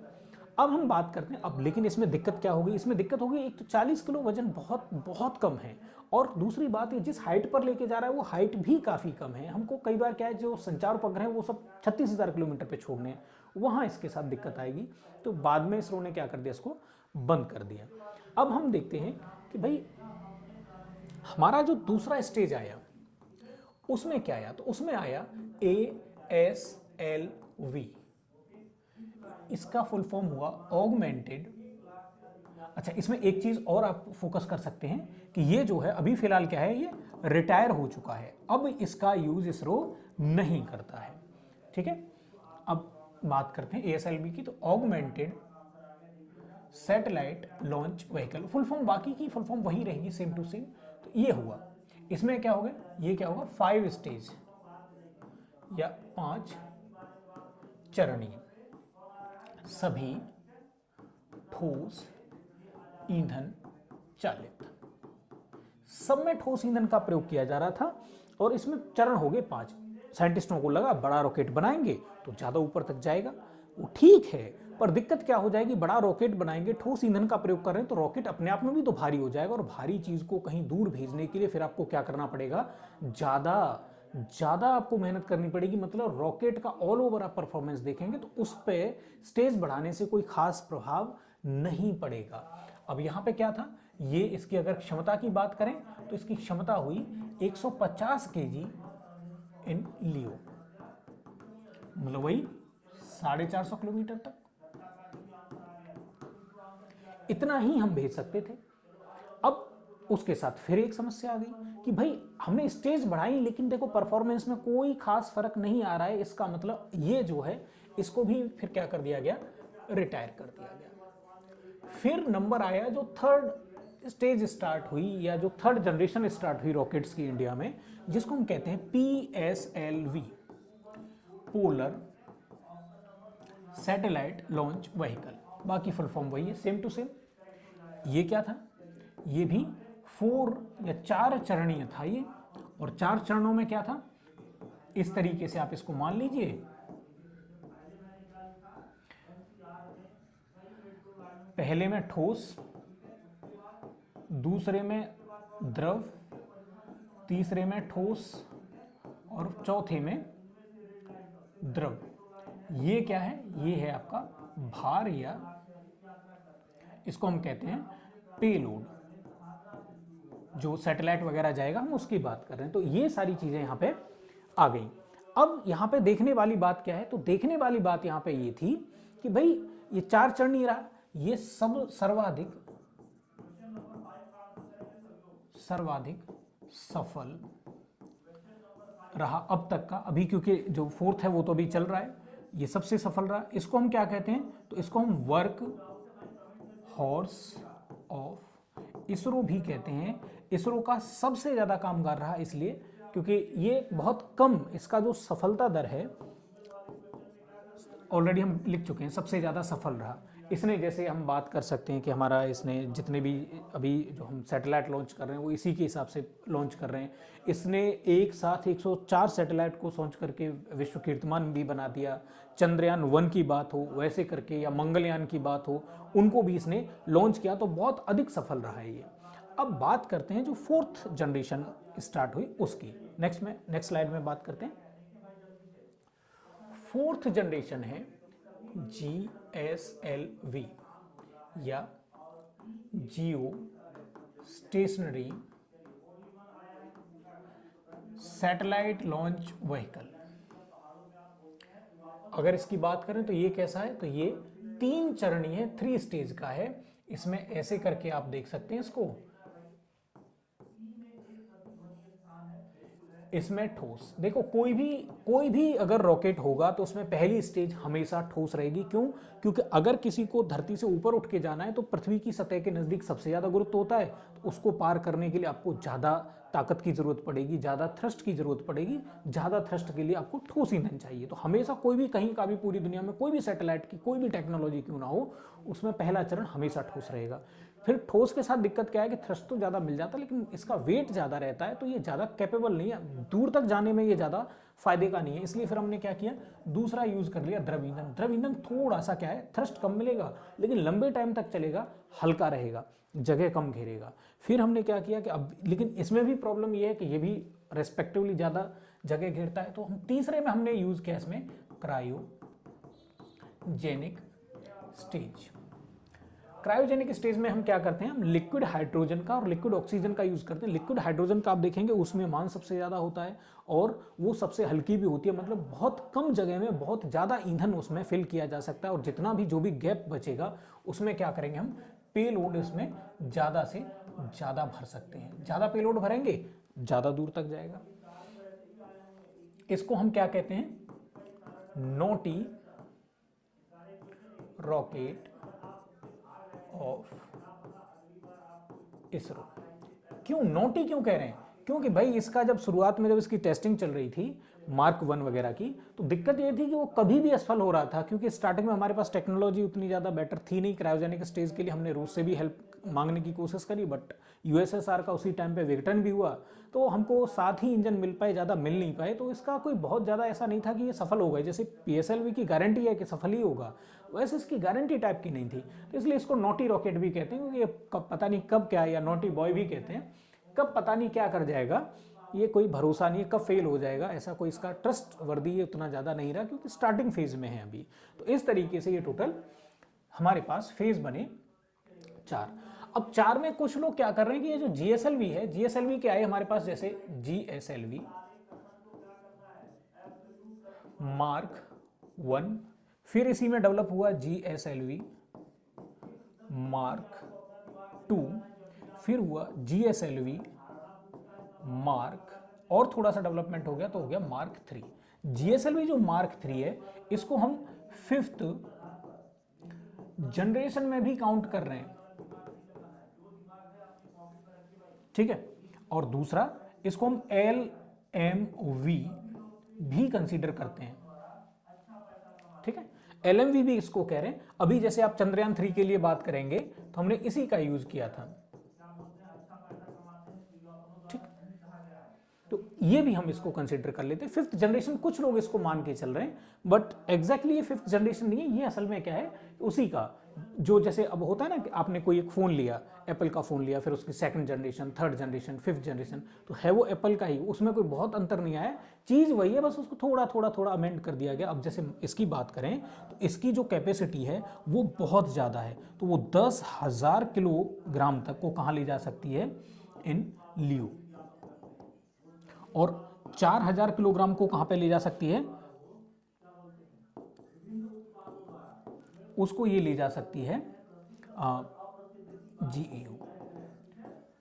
अब हम बात करते हैं अब, लेकिन इसमें दिक्कत क्या होगी, इसमें दिक्कत होगी एक तो 40 किलो वजन बहुत बहुत कम है, और दूसरी बात ये जिस हाइट पर लेके जा रहा है वो हाइट भी काफ़ी कम है। हमको कई बार क्या है जो संचार उपग्रह हैं वो सब 36,000 किलोमीटर पे छोड़ने हैं, वहाँ इसके साथ दिक्कत आएगी। तो बाद में इसरो ने क्या कर दिया, इसको बंद कर दिया। अब हम देखते हैं कि भाई हमारा जो दूसरा स्टेज आया उसमें क्या आया, तो उसमें आया ASLV। इसका फुल फॉर्म हुआ ऑगमेंटेड। अच्छा, इसमें एक चीज और आप फोकस कर सकते हैं कि ये जो है अभी फिलहाल क्या है, ये रिटायर हो चुका है, अब इसका यूज इसरो नहीं करता है। ठीक है, अब बात करते हैं ASLV की। तो augmented satellite launch vehicle, full form बाकी की फुल फॉर्म वही रहेगी, सेम टू सेम। तो ये हुआ, इसमें क्या होगा, ये क्या होगा, 5 स्टेज या 5 चरणीय, सभी ठोस ईंधन चालित। सब में ठोस ईंधन का प्रयोग किया जा रहा था, और इसमें चरण हो गए 5। साइंटिस्टों को लगा बड़ा रॉकेट बनाएंगे तो ज्यादा ऊपर तक जाएगा, वो ठीक है, पर दिक्कत क्या हो जाएगी, बड़ा रॉकेट बनाएंगे, ठोस ईंधन का प्रयोग कर रहे हैं, तो रॉकेट अपने आप में भी तो भारी हो जाएगा, और भारी चीज को कहीं दूर भेजने के लिए फिर आपको क्या करना पड़ेगा, ज्यादा आपको मेहनत करनी पड़ेगी। मतलब रॉकेट का ऑल ओवर आप परफॉर्मेंस देखेंगे तो उस पे स्टेज बढ़ाने से कोई खास प्रभाव नहीं पड़ेगा। अब यहाँ पे क्या था, ये इसकी अगर क्षमता की बात करें तो इसकी क्षमता हुई 150 kg इन लियो, मतलब वही 450 किलोमीटर तक, इतना ही हम भेज सकते थे। अब उसके साथ फिर एक समस्या आ गई कि भाई हमने स्टेज बढ़ाई, लेकिन देखो परफॉर्मेंस में कोई खास फर्क नहीं आ रहा है, इसका मतलब ये जो है इसको भी फिर क्या कर दिया गया, रिटायर कर दिया गया। फिर नंबर आया जो थर्ड स्टेज स्टार्ट हुई, या जो थर्ड जनरेशन स्टार्ट हुई रॉकेट्स की इंडिया में, जिसको हम कहते हैं PSLV, polar satellite launch vehicle. बाकी फुल फॉर्म वही है, सेम टू सेम। ये क्या था, ये भी 4 या 4 चरणीय था ये, और 4 चरणों में क्या था, इस तरीके से आप इसको मान लीजिए। पहले में ठोस, दूसरे में द्रव, तीसरे में ठोस, और चौथे में द्रव। ये क्या है, ये है आपका भार, या इसको हम कहते हैं पेलोड, जो सैटेलाइट वगैरह जाएगा हम उसकी बात कर रहे हैं। तो ये सारी चीजें यहां पे आ गई। अब यहां पे देखने वाली बात क्या है, तो देखने वाली बात यहां पे ये थी कि भाई ये 4 चरणीय रहा, ये सब सर्वाधिक सफल रहा अब तक का, अभी क्योंकि जो 4th है वो तो अभी चल रहा है, ये सबसे सफल रहा। इसको हम क्या कहते हैं, तो इसको हम वर्क हॉर्स ऑफ इसरो भी कहते हैं। इसरो का सबसे ज्यादा कामगार रहा इसलिए क्योंकि ये बहुत कम, इसका जो सफलता दर है ऑलरेडी हम लिख चुके हैं, सबसे ज्यादा सफल रहा इसने। जैसे हम बात कर सकते हैं कि हमारा इसने जितने भी अभी जो हम सैटेलाइट लॉन्च कर रहे हैं वो इसी के हिसाब से लॉन्च कर रहे हैं। इसने एक साथ 104 सैटेलाइट को लॉन्च करके विश्व कीर्तिमान भी बना दिया। चंद्रयान 1 की बात हो वैसे करके, या मंगलयान की बात हो, उनको भी इसने लॉन्च किया, तो बहुत अधिक सफल रहा है ये। अब बात करते हैं जो 4th जनरेशन स्टार्ट हुई उसकी। नेक्स्ट स्लाइड में बात करते हैं। 4th जनरेशन है GSLV, या जियो स्टेशनरी सैटेलाइट लॉन्च व्हीकल। अगर इसकी बात करें तो ये कैसा है, तो ये 3 चरणीय 3 स्टेज का है। इसमें ऐसे करके आप देख सकते हैं इसको, इसमें ठोस, देखो कोई भी अगर रॉकेट होगा तो उसमें पहली स्टेज हमेशा ठोस रहेगी। क्यों? क्योंकि अगर किसी को धरती से ऊपर उठ के जाना है तो पृथ्वी की सतह के नजदीक सबसे ज्यादा गुरुत्व होता है, तो उसको पार करने के लिए आपको ज्यादा ताकत की जरूरत पड़ेगी, ज़्यादा थ्रस्ट की जरूरत पड़ेगी। ज़्यादा थ्रस्ट के लिए आपको ठोस ईंधन चाहिए। तो हमेशा कोई भी कहीं का भी पूरी दुनिया में कोई भी सैटेलाइट की कोई भी टेक्नोलॉजी क्यों ना हो, उसमें पहला चरण हमेशा ठोस रहेगा। फिर ठोस के साथ दिक्कत क्या है कि थ्रस्ट तो ज़्यादा मिल जाता है लेकिन इसका वेट ज़्यादा रहता है, तो ये ज़्यादा कैपेबल नहीं है, दूर तक जाने में ये ज़्यादा फायदे का नहीं है। इसलिए फिर हमने क्या किया, दूसरा यूज़ कर लिया द्रव ईंधन। द्रव ईंधन थोड़ा सा क्या है, थ्रस्ट कम मिलेगा लेकिन लंबे टाइम तक चलेगा, हल्का रहेगा, जगह कम घेरेगा। फिर हमने क्या किया कि अब लेकिन इसमें भी प्रॉब्लम ये है कि ये भी रेस्पेक्टिवली ज़्यादा जगह घेरता है। तो हम तीसरे में हमने यूज़ किया इसमें क्रायोजेनिक स्टेज। क्रायोजेनिक स्टेज में हम क्या करते हैं, हम लिक्विड हाइड्रोजन का और लिक्विड ऑक्सीजन का यूज़ करते हैं। लिक्विड हाइड्रोजन का आप देखेंगे उसमें मान सबसे ज़्यादा होता है और वो सबसे हल्की भी होती है, मतलब बहुत कम जगह में बहुत ज़्यादा ईंधन उसमें फिल किया जा सकता है। और जितना भी जो भी गैप बचेगा उसमें क्या करेंगे, हम पेलोड इसमें ज़्यादा से ज़्यादा भर सकते हैं। ज़्यादा पेलोड भरेंगे ज़्यादा दूर तक जाएगा। इसको हम क्या कहते हैं, नोटी रॉकेट ऑफ इसरो। क्यों नोटी क्यों कह रहे हैं, क्योंकि भाई इसका जब शुरुआत में जब इसकी टेस्टिंग चल रही थी मार्क 1 वगैरह की, तो दिक्कत ये थी कि वो कभी भी असफल हो रहा था, क्योंकि स्टार्टिंग में हमारे पास टेक्नोलॉजी उतनी ज़्यादा बेटर थी नहीं। क्रायोजेनिक स्टेज के लिए हमने रूस से भी हेल्प मांगने की कोशिश करी, बट यूएसएसआर का उसी टाइम पे विघटन भी हुआ, तो हमको साथ ही इंजन मिल पाए, ज़्यादा मिल नहीं पाए। तो इसका कोई बहुत ज़्यादा ऐसा नहीं था कि ये सफल हो गए। जैसे पीएसएलवी की गारंटी है कि सफल ही होगा, वैसे इसकी गारंटी टाइप की नहीं थी। तो इसलिए इसको नोटी रॉकेट भी कहते हैं, क्योंकि ये पता नहीं कब क्या, या नोटी बॉय भी कहते हैं, कब पता नहीं क्या कर जाएगा, ये कोई भरोसा नहीं है कब फेल हो जाएगा। ऐसा कोई इसका ट्रस्ट वर्दी ये उतना ज़्यादा नहीं रहा, क्योंकि स्टार्टिंग फेज में है अभी। तो इस तरीके से ये टोटल हमारे पास फेज बने 4। अब 4 में कुछ लोग क्या कर रहे हैं कि ये जो जीएसएलवी है, जीएसएलवी क्या है हमारे पास, जैसे जीएसएलवी मार्क 1, फिर इसी में डेवलप हुआ जीएसएलवी मार्क 2, फिर हुआ जीएसएलवी मार्क, और थोड़ा सा डेवलपमेंट हो गया तो हो गया मार्क 3। जीएसएलवी जो मार्क 3 है, इसको हम 5th जनरेशन में भी काउंट कर रहे हैं, ठीक है। और दूसरा इसको हम LMV भी कंसीडर करते हैं, ठीक है। LMV भी इसको कह रहे हैं। अभी जैसे आप चंद्रयान 3 के लिए बात करेंगे तो हमने इसी का यूज किया था, ठीक। तो ये भी हम इसको कंसीडर कर लेते हैं 5th जनरेशन। कुछ लोग इसको मान के चल रहे हैं, बट एग्जैक्टली ये 5th जनरेशन नहीं है। ये असल में क्या है, उसी का जो जैसे अब होता है ना कि आपने कोई एक फ़ोन लिया, एप्पल का फ़ोन लिया, फिर उसकी 2nd generation, 3rd generation, 5th generation, तो है वो एप्पल का ही, उसमें कोई बहुत अंतर नहीं आया, चीज़ वही है, बस उसको थोड़ा अमेंड कर दिया गया। अब जैसे इसकी बात करें तो इसकी जो कैपेसिटी है वो बहुत ज़्यादा है, तो वो 10,000 किलोग्राम तक को कहाँ ले जा सकती है, इन लियो। और 4,000 किलोग्राम को कहाँ पे ले जा सकती है, उसको ये ले जा सकती है GAU,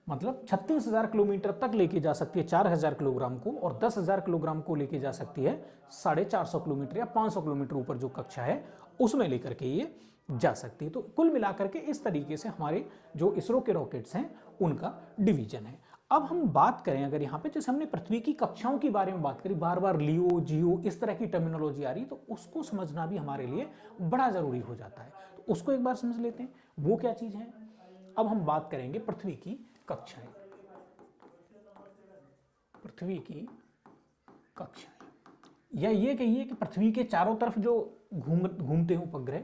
मतलब 36,000 किलोमीटर तक लेके जा सकती है 4,000 किलोग्राम को, और 10,000 किलोग्राम को लेके जा सकती है 450 किलोमीटर या 500 किलोमीटर ऊपर जो कक्षा है उसमें लेकर के ये जा सकती है। तो कुल मिलाकर के इस तरीके से हमारे जो इसरो के रॉकेट्स हैं उनका डिवीजन है। अब हम बात करें अगर यहाँ पे, जैसे हमने पृथ्वी की कक्षाओं के बारे में बात करी, बार बार लियो जियो इस तरह की टर्मिनोलॉजी आ रही, तो उसको समझना भी हमारे लिए बड़ा जरूरी हो जाता है। तो उसको एक बार समझ लेते हैं वो क्या चीज है। अब हम बात करेंगे पृथ्वी की कक्षाएं। पृथ्वी की कक्षाएं, या ये कहिए कि पृथ्वी के चारों तरफ जो घूमते हैं उपग्रह,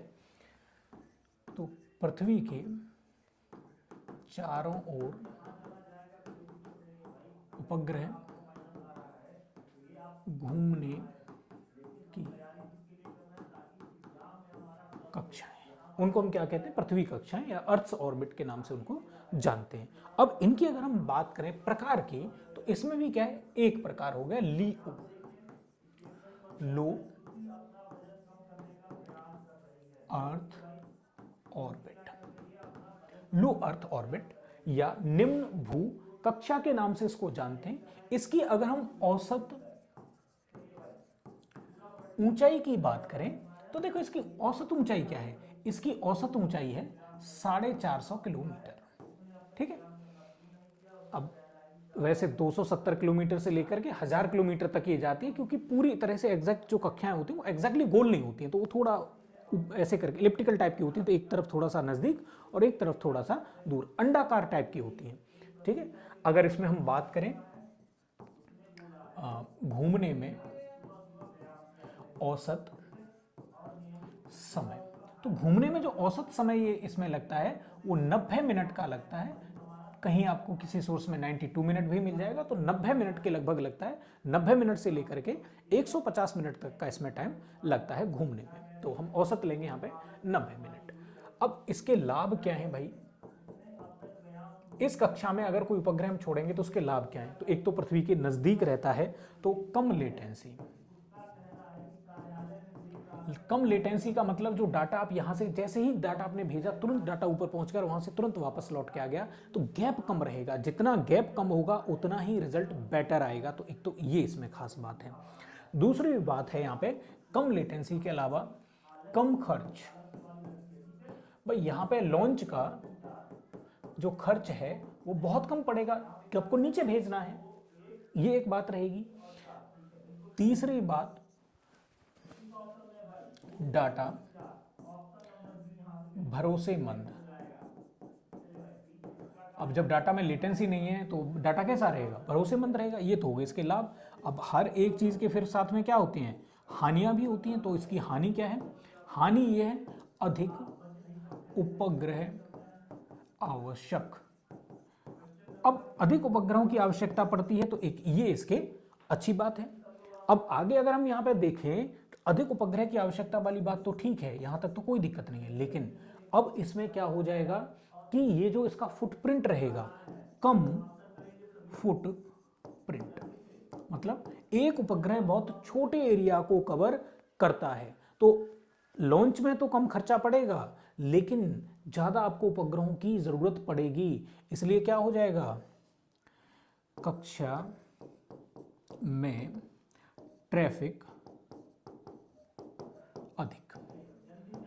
तो पृथ्वी के चारों ओर उपग्रह घूमने की कक्षाएं, उनको हम क्या कहते हैं, पृथ्वी कक्षाएं या अर्थ्स ऑर्बिट के नाम से उनको जानते हैं। अब इनकी अगर हम बात करें प्रकार की, तो इसमें भी क्या है, एक प्रकार हो गया लियो, लो अर्थ ऑर्बिट। लो अर्थ ऑर्बिट या निम्न भू कक्षा के नाम से इसको जानते हैं। इसकी अगर हम औसत ऊंचाई की बात करें तो देखो इसकी औसत ऊंचाई क्या है, इसकी औसत ऊंचाई है 450 किलोमीटर, ठीक है। अब वैसे 270 किलोमीटर से लेकर के 1000 किलोमीटर तक ये जाती है, क्योंकि पूरी तरह से एग्जैक्ट जो कक्षाएं होती हैं वो एग्जैक्टली गोल नहीं होती हैं, तो वो थोड़ा ऐसे करके इलिप्टिकल टाइप की होती हैं, तो एक तरफ थोड़ा सा नज़दीक और एक तरफ थोड़ा सा दूर, अंडाकार टाइप की होती हैं। ठीक है, अगर इसमें हम बात करें घूमने में औसत समय, तो घूमने में जो औसत समय ये इसमें लगता है वो 90 मिनट का लगता है। कहीं आपको किसी सोर्स में 92 मिनट भी मिल जाएगा, तो 90 मिनट के लगभग लगता है। 90 मिनट से लेकर के 150 मिनट तक का इसमें टाइम लगता है घूमने में, तो हम औसत लेंगे यहाँ पे 90 मिनट। अब इसके लाभ क्या हैं भाई, इस कक्षा में अगर कोई उपग्रह हम छोड़ेंगे तो उसके लाभ क्या हैं? तो एक तो पृथ्वी के नजदीक रहता है, तो कम लेटेंसी। कम लेटेंसी का मतलब जो डाटा आप यहां से, जैसे ही डाटा आपने भेजा तुरंत डाटा ऊपर पहुंचकर वहां से तुरंत वापस लौट के आ गया, तो गैप कम रहेगा। जितना गैप कम होगा उतना ही रिजल्ट बेटर आएगा। तो एक तो ये इसमें खास बात है। दूसरी बात है यहाँ पे कम लेटेंसी के अलावा कम खर्च। भाई यहाँ पे लॉन्च का जो खर्च है वो बहुत कम पड़ेगा कि आपको नीचे भेजना है, ये एक बात रहेगी। तीसरी बात, डाटा भरोसेमंद। अब जब डाटा में लेटेंसी नहीं है तो डाटा कैसा रहेगा? भरोसेमंद रहेगा। ये तो हो गए इसके लाभ। अब हर एक चीज के फिर साथ में क्या होती हैं? हानियां भी होती हैं। तो इसकी हानि क्या है? हानि ये है अधिक उपग्रह आवश्यक। अब अधिक उपग्रहों की आवश्यकता पड़ती है, तो एक ये इसके अच्छी बात है। अब आगे अगर हम यहाँ पे देखें तो अधिक उपग्रह की आवश्यकता वाली बात तो ठीक है, यहां तक तो कोई दिक्कत नहीं है। लेकिन अब इसमें क्या हो जाएगा कि ये जो इसका फुटप्रिंट रहेगा, कम फुटप्रिंट, मतलब एक उपग्रह बहुत छोटे एरिया को कवर करता है। तो लॉन्च में तो कम खर्चा पड़ेगा, लेकिन ज्यादा आपको उपग्रहों की जरूरत पड़ेगी। इसलिए क्या हो जाएगा, कक्षा में ट्रैफिक अधिक।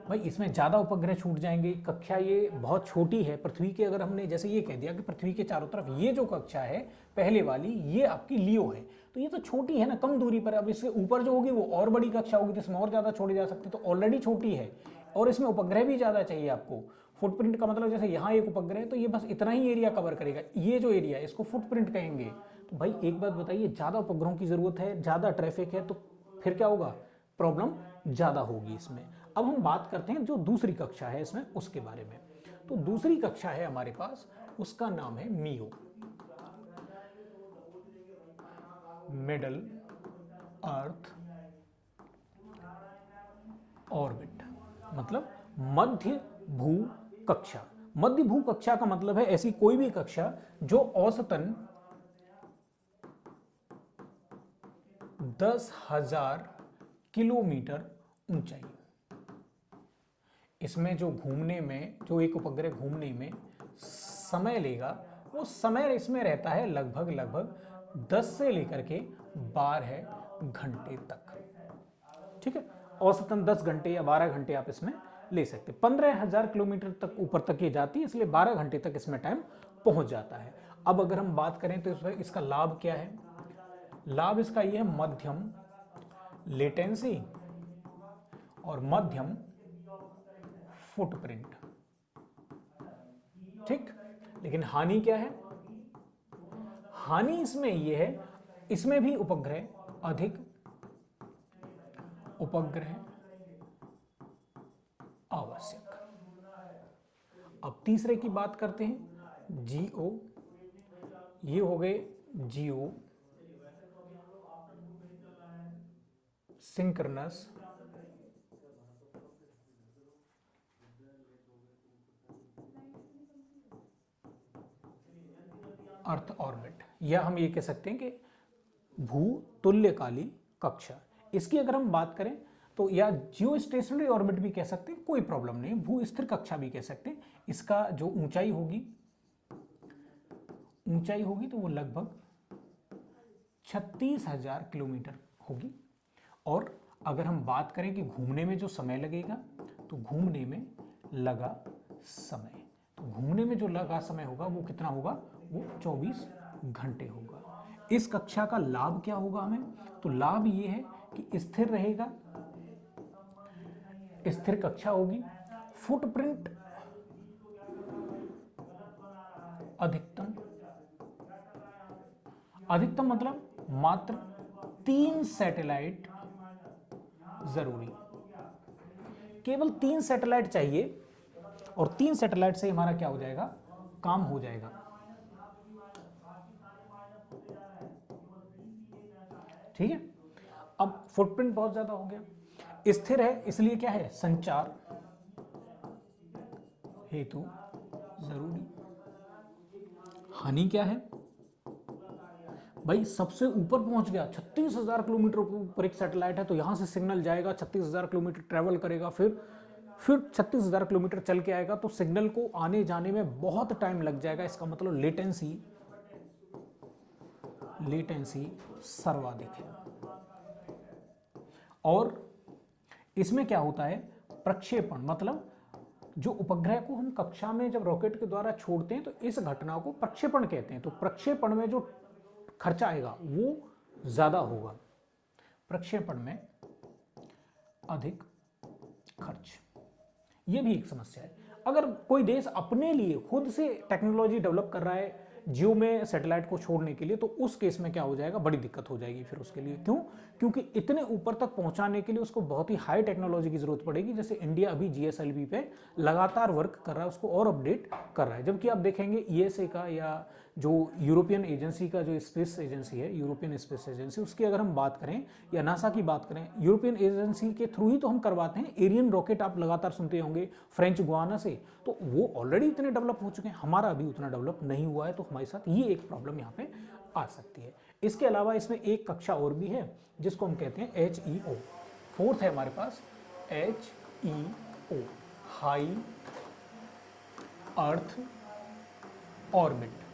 भाई इसमें ज्यादा उपग्रह छूट जाएंगे। कक्षा ये बहुत छोटी है पृथ्वी के, अगर हमने जैसे ये कह दिया कि पृथ्वी के चारों तरफ ये जो कक्षा है पहले वाली, ये आपकी लियो है, तो ये तो छोटी है ना, कम दूरी पर। अब इससे ऊपर जो होगी वो और बड़ी कक्षा होगी, तो इसमें और ज्यादा छोड़ी जा सकती है। तो ऑलरेडी छोटी है और इसमें उपग्रह भी ज्यादा चाहिए आपको। फुटप्रिंट का मतलब जैसे यहाँ एक उपग्रह है तो ये बस इतना ही एरिया कवर करेगा, ये जो एरिया है इसको फुटप्रिंट कहेंगे। तो भाई एक बात बताइए, ज्यादा उपग्रहों की जरूरत है, ज्यादा ट्रैफिक है, तो फिर क्या होगा? प्रॉब्लम ज्यादा होगी इसमें। अब हम बात करते हैं जो दूसरी कक्षा है इसमें, उसके बारे में। तो दूसरी कक्षा है हमारे पास, उसका नाम है मियो, मिडल अर्थ ऑर्बिट, मतलब मध्य भू कक्षा। मध्य भू कक्षा का मतलब है ऐसी कोई भी कक्षा जो औसतन 10,000 किलोमीटर ऊंचाई। इसमें जो घूमने में, जो एक उपग्रह घूमने में समय लेगा, वो समय इसमें रहता है लगभग 10 से लेकर के 12 घंटे तक। ठीक है, औसतन 10 घंटे या 12 घंटे आप इसमें ले सकते। 15,000 किलोमीटर तक ऊपर तक ये जाती है, इसलिए 12 घंटे तक इसमें टाइम पहुंच जाता है। अब अगर हम बात करें तो इसका लाभ क्या है? लाभ इसका ये है मध्यम लेटेंसी और मध्यम फुटप्रिंट। ठीक, लेकिन हानि क्या है? हानि इसमें यह है, इसमें भी उपग्रह अधिक उपग्रह आवश्यक। अब तीसरे की बात करते हैं, जियो। ये हो गए जियो सिंक्रोनस अर्थ ऑर्बिट, या हम ये कह सकते हैं कि भू तुल्यकाली कक्षा। इसकी अगर हम बात करें तो या जियो स्टेशनरी ऑर्बिट भी कह सकते हैं, कोई प्रॉब्लम नहीं, भू स्थिर कक्षा भी कह सकते हैं। इसका जो ऊंचाई होगी तो वो लगभग 36,000 किलोमीटर होगी। और अगर हम बात करें कि घूमने में जो समय लगेगा, तो घूमने में लगा समय, तो घूमने में जो लगा समय होगा वो कितना होगा? वो 24 घंटे होगा। इस कक्षा का लाभ क्या होगा हमें? तो लाभ ये है कि स्थिर रहेगा, स्थिर कक्षा होगी, फुटप्रिंट अधिकतम, अधिकतम मतलब मात्र 3 सैटेलाइट जरूरी, केवल 3 सैटेलाइट चाहिए और 3 सैटेलाइट से हमारा क्या हो जाएगा? काम हो जाएगा। ठीक है। अब फुटप्रिंट बहुत ज्यादा हो गया, स्थिर है इसलिए क्या है? संचार हेतु जरूरी। हानि क्या है भाई? सबसे ऊपर पहुंच गया, 36,000 किलोमीटर ऊपर एक सैटेलाइट है, तो यहां से सिग्नल जाएगा, 36,000 किलोमीटर ट्रेवल करेगा, फिर 36,000 किलोमीटर चल के आएगा, तो सिग्नल को आने जाने में बहुत टाइम लग जाएगा। इसका मतलब लेटेंसी सर्वाधिक है। और इसमें क्या होता है? प्रक्षेपण, मतलब जो उपग्रह को हम कक्षा में जब रॉकेट के द्वारा छोड़ते हैं तो इस घटना को प्रक्षेपण कहते हैं। तो प्रक्षेपण में जो खर्चा आएगा वो ज्यादा होगा, प्रक्षेपण में अधिक खर्च, ये भी एक समस्या है। अगर कोई देश अपने लिए खुद से टेक्नोलॉजी डेवलप कर रहा है जियो में सैटेलाइट को छोड़ने के लिए, तो उस केस में क्या हो जाएगा? बड़ी दिक्कत हो जाएगी फिर उसके लिए। क्यों? क्योंकि इतने ऊपर तक पहुंचाने के लिए उसको बहुत ही हाई टेक्नोलॉजी की जरूरत पड़ेगी। जैसे इंडिया अभी GSLV पे लगातार वर्क कर रहा है, उसको और अपडेट कर रहा है। जबकि आप देखेंगे ESA का या जो यूरोपियन एजेंसी का, जो स्पेस एजेंसी है, यूरोपियन स्पेस एजेंसी, उसकी अगर हम बात करें या नासा की बात करें, यूरोपियन एजेंसी के थ्रू ही तो हम करवाते हैं। एरियन रॉकेट आप लगातार सुनते होंगे फ्रेंच गुआना से, तो वो ऑलरेडी इतने डेवलप हो चुके हैं, हमारा अभी उतना डेवलप नहीं हुआ है। तो हमारे साथ ये एक प्रॉब्लम यहाँ पे आ सकती है। इसके अलावा इसमें एक कक्षा और भी है जिसको हम कहते हैं HEO। फोर्थ है हमारे पास HEO, high earth orbit.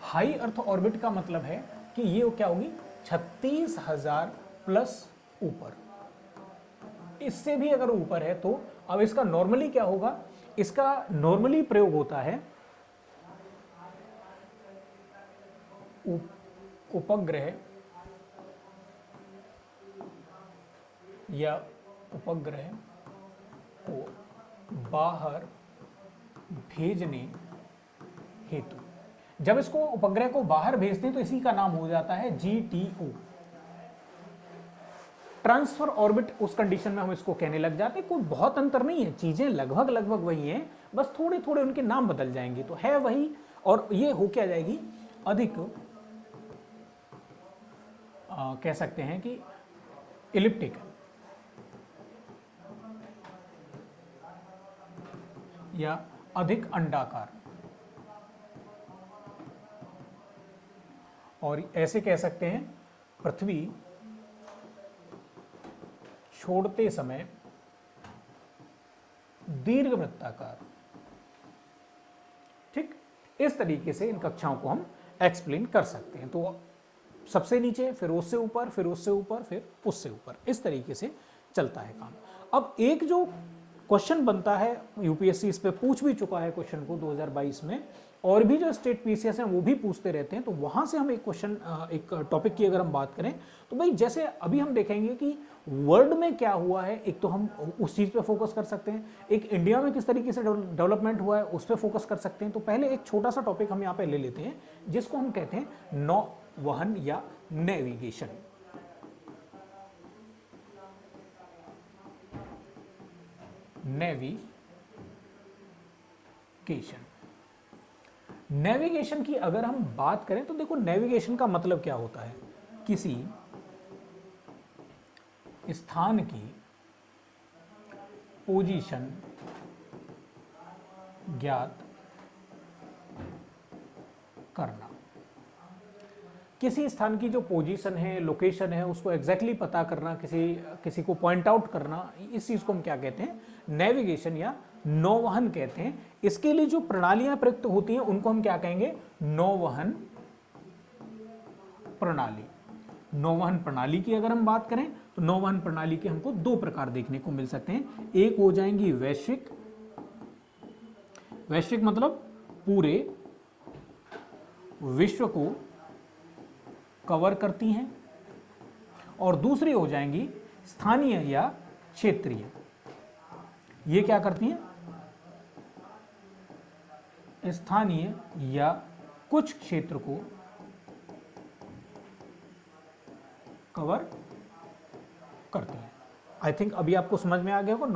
High earth orbit का मतलब है कि ये क्या होगी? 36,000 प्लस ऊपर। इससे भी अगर ऊपर है तो अब इसका नॉर्मली क्या होगा? इसका नॉर्मली प्रयोग होता है उपग्रह या उपग्रह को बाहर भेजने हेतु। जब इसको उपग्रह को बाहर भेजते हैं तो इसी का नाम हो जाता है GTO, ट्रांसफर ऑर्बिट। उस कंडीशन में हम इसको कहने लग जाते हैं। कोई बहुत अंतर नहीं है, चीजें लगभग वही हैं, बस थोड़े थोड़े उनके नाम बदल जाएंगे, तो है वही। और ये हो क्या जाएगी? अधिक कह सकते हैं कि इलिप्टिकल या अधिक अंडाकार, और ऐसे कह सकते हैं पृथ्वी छोड़ते समय दीर्घवृत्ताकार। ठीक, इस तरीके से इन कक्षाओं को हम एक्सप्लेन कर सकते हैं। तो सबसे नीचे, फिर उससे ऊपर, फिर उससे ऊपर, फिर उससे ऊपर, इस तरीके से चलता है काम। अब एक जो क्वेश्चन बनता है, यूपीएससी इस पे पूछ भी चुका है क्वेश्चन को 2022 में, और भी जो स्टेट पीसीएस हैं वो भी पूछते रहते हैं। तो वहां से हम एक क्वेश्चन, एक टॉपिक की अगर हम बात करें तो भाई जैसे अभी हम देखेंगे कि वर्ल्ड में क्या हुआ है, एक तो हम उस चीज पे फोकस कर सकते हैं, एक इंडिया में किस तरीके से डेवलपमेंट हुआ है उस पर फोकस कर सकते हैं। तो पहले एक छोटा सा टॉपिक हम यहाँ पे ले लेते हैं जिसको हम कहते हैं नौवहन या नेविगेशन। नेविगेशन की अगर हम बात करें तो देखो, नेविगेशन का मतलब क्या होता है? किसी स्थान की पोजीशन ज्ञात करना। किसी स्थान की जो पोजीशन है, लोकेशन है, उसको एग्जैक्टली पता करना, किसी को पॉइंट आउट करना, इस चीज को हम क्या कहते हैं? नेविगेशन या नौवहन कहते हैं। इसके लिए जो प्रणालियां प्रयुक्त होती हैं उनको हम क्या कहेंगे? नौवहन प्रणाली। नौवहन प्रणाली की अगर हम बात करें तो नौवहन प्रणाली के हमको दो प्रकार देखने को मिल सकते हैं। एक हो जाएंगी वैश्विक मतलब पूरे विश्व को कवर करती हैं और दूसरी हो जाएंगी स्थानीय या क्षेत्रीय। ये क्या करती हैं? स्थानीय या कुछ क्षेत्र को कवर करती हैं। आई थिंक अभी आपको समझ में आ गया होगा।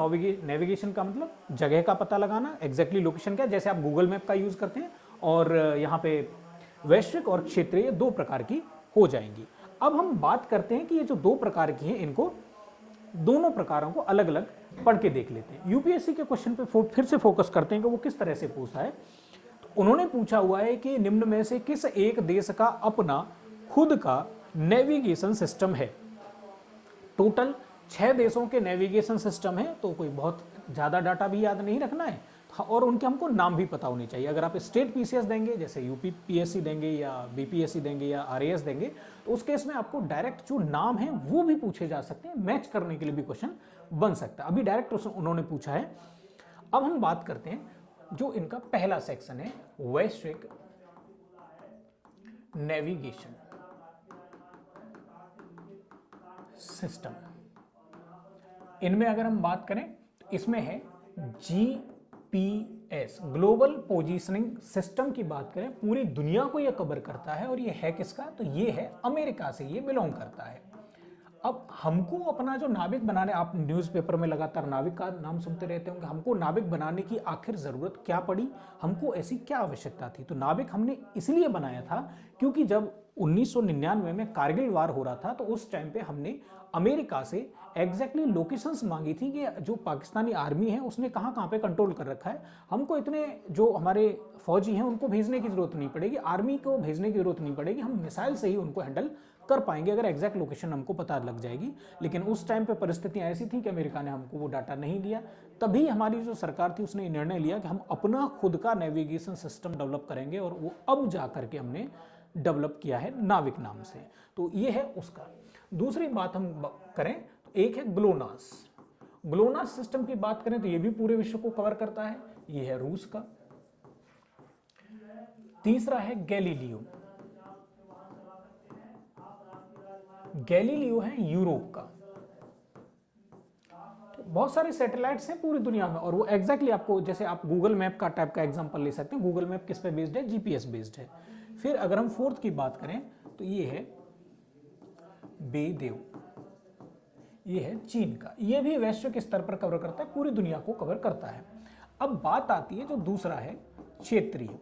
नेविगेशन का मतलब जगह का पता लगाना, एग्जैक्टली लोकेशन क्या है, जैसे आप गूगल मैप का यूज करते हैं, और यहाँ पे वैश्विक और क्षेत्रीय दो प्रकार की हो जाएंगी। अब हम बात करते हैं कि ये जो दो प्रकार की हैं, इनको दोनों प्रकारों को अलग अलग पढ़ के देख लेते हैं। यूपीएससी के क्वेश्चन पे फिर से फोकस करते हैं कि वो किस तरह से पूछता है। तो उन्होंने पूछा हुआ है कि निम्न में से किस एक देश का अपना खुद का नेविगेशन सिस्टम है। टोटल 6 देशों के नेविगेशन सिस्टम है, तो कोई बहुत ज़्यादा डाटा भी याद नहीं रखना है, और उनके हमको नाम भी पता होने चाहिए। अगर आप स्टेट पीसीएस देंगे, जैसे यूपी पीएससी देंगे या बीपीएससी देंगे या आरएएस देंगे, तो उस केस में आपको डायरेक्ट जो नाम है वो भी पूछे जा सकते हैं, मैच करने के लिए भी क्वेश्चन बन सकता है। अभी डायरेक्ट उन्होंने पूछा है। अब हम बात करते हैं जो इनका पहला सेक्शन है, वैश्विक नेविगेशन सिस्टम। इनमें अगर हम बात करें तो इसमें है जीपीएस, ग्लोबल पोजीशनिंग सिस्टम की बात करें, पूरी दुनिया को यह कवर करता है। और ये है किसका? तो ये है अमेरिका से ये बिलोंग करता है। अब हमको अपना जो नाविक बनाने, आप न्यूज़पेपर में लगातार नाविक का नाम सुनते रहते होंगे, हमको नाविक बनाने की आखिर ज़रूरत क्या पड़ी, हमको ऐसी क्या आवश्यकता थी? तो नाविक हमने इसलिए बनाया था क्योंकि जब 1999 में कारगिल वार हो रहा था, तो उस टाइम पे हमने अमेरिका से एग्जैक्टली लोकेशंस मांगी थी कि जो पाकिस्तानी आर्मी है उसने कहाँ कहाँ पे कंट्रोल कर रखा है। हमको इतने जो हमारे फौजी हैं उनको भेजने की जरूरत नहीं पड़ेगी, आर्मी को भेजने की जरूरत नहीं पड़ेगी, हम मिसाइल से ही उनको हैंडल कर पाएंगे अगर एग्जैक्ट लोकेशन हमको पता लग जाएगी। लेकिन उस टाइम पे परिस्थितियां ऐसी थी कि अमेरिका ने हमको वो डाटा नहीं दिया। तभी हमारी जो सरकार थी उसने निर्णय लिया कि हम अपना खुद का नेविगेशन सिस्टम डेवलप करेंगे, और वो अब जा करके हमने डेवलप किया है नाविक नाम से। तो ये है उसका। दूसरी बात हम करें तो एक है ग्लोनास। ग्लोनास सिस्टम की बात करें तो ये भी पूरे विश्व को कवर करता है, ये है रूस का। तीसरा है गैलीलियो। गैलीलियो है यूरोप का। तो बहुत सारे सैटेलाइट्स हैं पूरी दुनिया में, और वो एग्जैक्टली आपको, जैसे आप गूगल मैप का टाइप का एग्जांपल ले सकते हैं। गूगल मैप किस पे बेस्ड है? जीपीएस बेस्ड है। फिर अगर हम फोर्थ की बात करें तो ये है बेदेव, ये है चीन का। ये भी वैश्विक स्तर पर कवर करता है, पूरी दुनिया को कवर करता है। अब बात आती है जो दूसरा है क्षेत्रीय।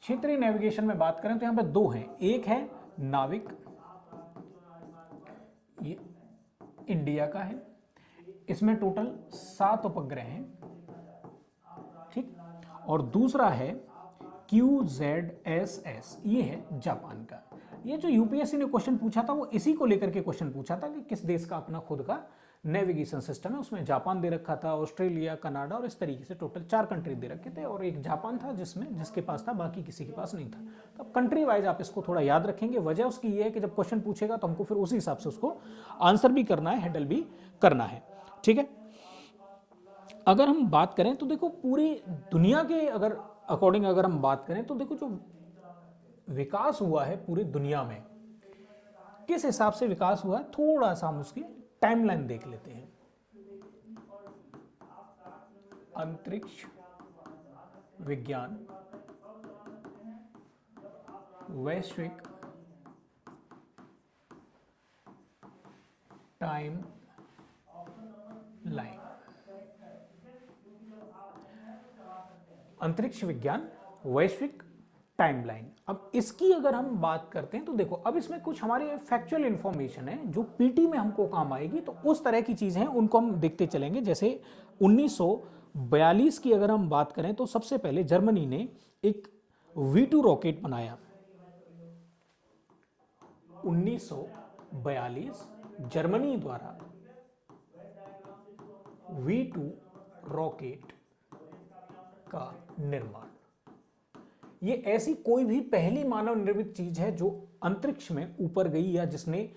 क्षेत्रीय नेविगेशन में बात करें तो यहां पे दो हैं। एक है नाविक, ये इंडिया का है, इसमें टोटल 7 उपग्रह हैं, ठीक। और दूसरा है QZSS, ये है जापान का। ये जो यूपीएससी ने क्वेश्चन पूछा था वो इसी को लेकर के क्वेश्चन पूछा था कि किस देश का अपना खुद का नेविगेशन सिस्टम है। उसमें जापान दे रखा था, ऑस्ट्रेलिया, कनाडा, और इस तरीके से टोटल 4 कंट्री दे रखे थे, और एक जापान था जिसके पास था, बाकी किसी के पास नहीं था। तो अब कंट्री वाइज आप इसको थोड़ा याद रखेंगे। वजह उसकी ये है कि जब क्वेश्चन पूछेगा तो हमको फिर उसी हिसाब से उसको आंसर भी करना है, हैंडल भी करना है, ठीक है। अगर हम बात करें तो देखो पूरी दुनिया के अकॉर्डिंग अगर हम बात करें तो देखो जो विकास हुआ है पूरी दुनिया में, किस हिसाब से विकास हुआ है, थोड़ा सा हम उसकी टाइमलाइन देख लेते हैं। अंतरिक्ष विज्ञान, वैश्विक टाइम लाइन। अंतरिक्ष विज्ञान, वैश्विक टाइमलाइन। अब इसकी अगर हम बात करते हैं तो देखो, अब इसमें कुछ हमारी फैक्चुअल इंफॉर्मेशन है जो पीटी में हमको काम आएगी, तो उस तरह की चीजें हैं, उनको हम देखते चलेंगे। जैसे 1942 की अगर हम बात करें तो सबसे पहले जर्मनी ने एक V2 रॉकेट बनाया। 1942 जर्मनी द्वारा V2 रॉकेट का निर्माण। ये ऐसी कोई भी पहली मानव निर्मित चीज है जो अंतरिक्ष में ऊपर गई, या जिसने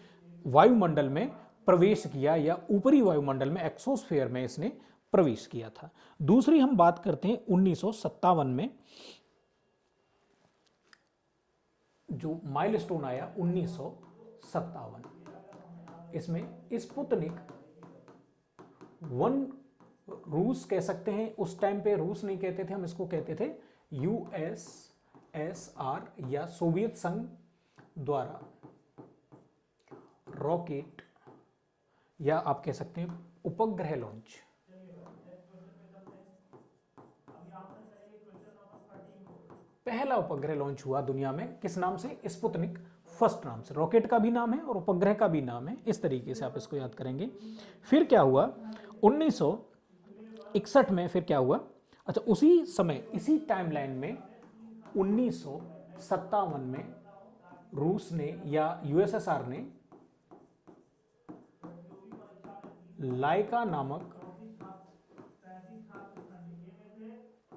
वायुमंडल में प्रवेश किया, या ऊपरी वायुमंडल में एक्सोस्फीयर में इसने प्रवेश किया था। दूसरी हम बात करते हैं 1957 में जो माइलस्टोन आया 1957, इसमें स्पुतनिक 1, रूस कह सकते हैं, उस टाइम पे रूस नहीं कहते थे, हम इसको कहते थे यूएसएसआर या सोवियत संघ द्वारा रॉकेट या आप कह सकते हैं उपग्रह लॉन्च। पहला उपग्रह लॉन्च हुआ दुनिया में, किस नाम से? स्पुतनिक फर्स्ट नाम से। रॉकेट का भी नाम है और उपग्रह का भी नाम है, इस तरीके से आप इसको याद करेंगे। फिर क्या हुआ 1961 में, फिर क्या हुआ, अच्छा उसी समय इसी टाइमलाइन में 1957 में रूस ने या यूएसएसआर ने लाइका नामक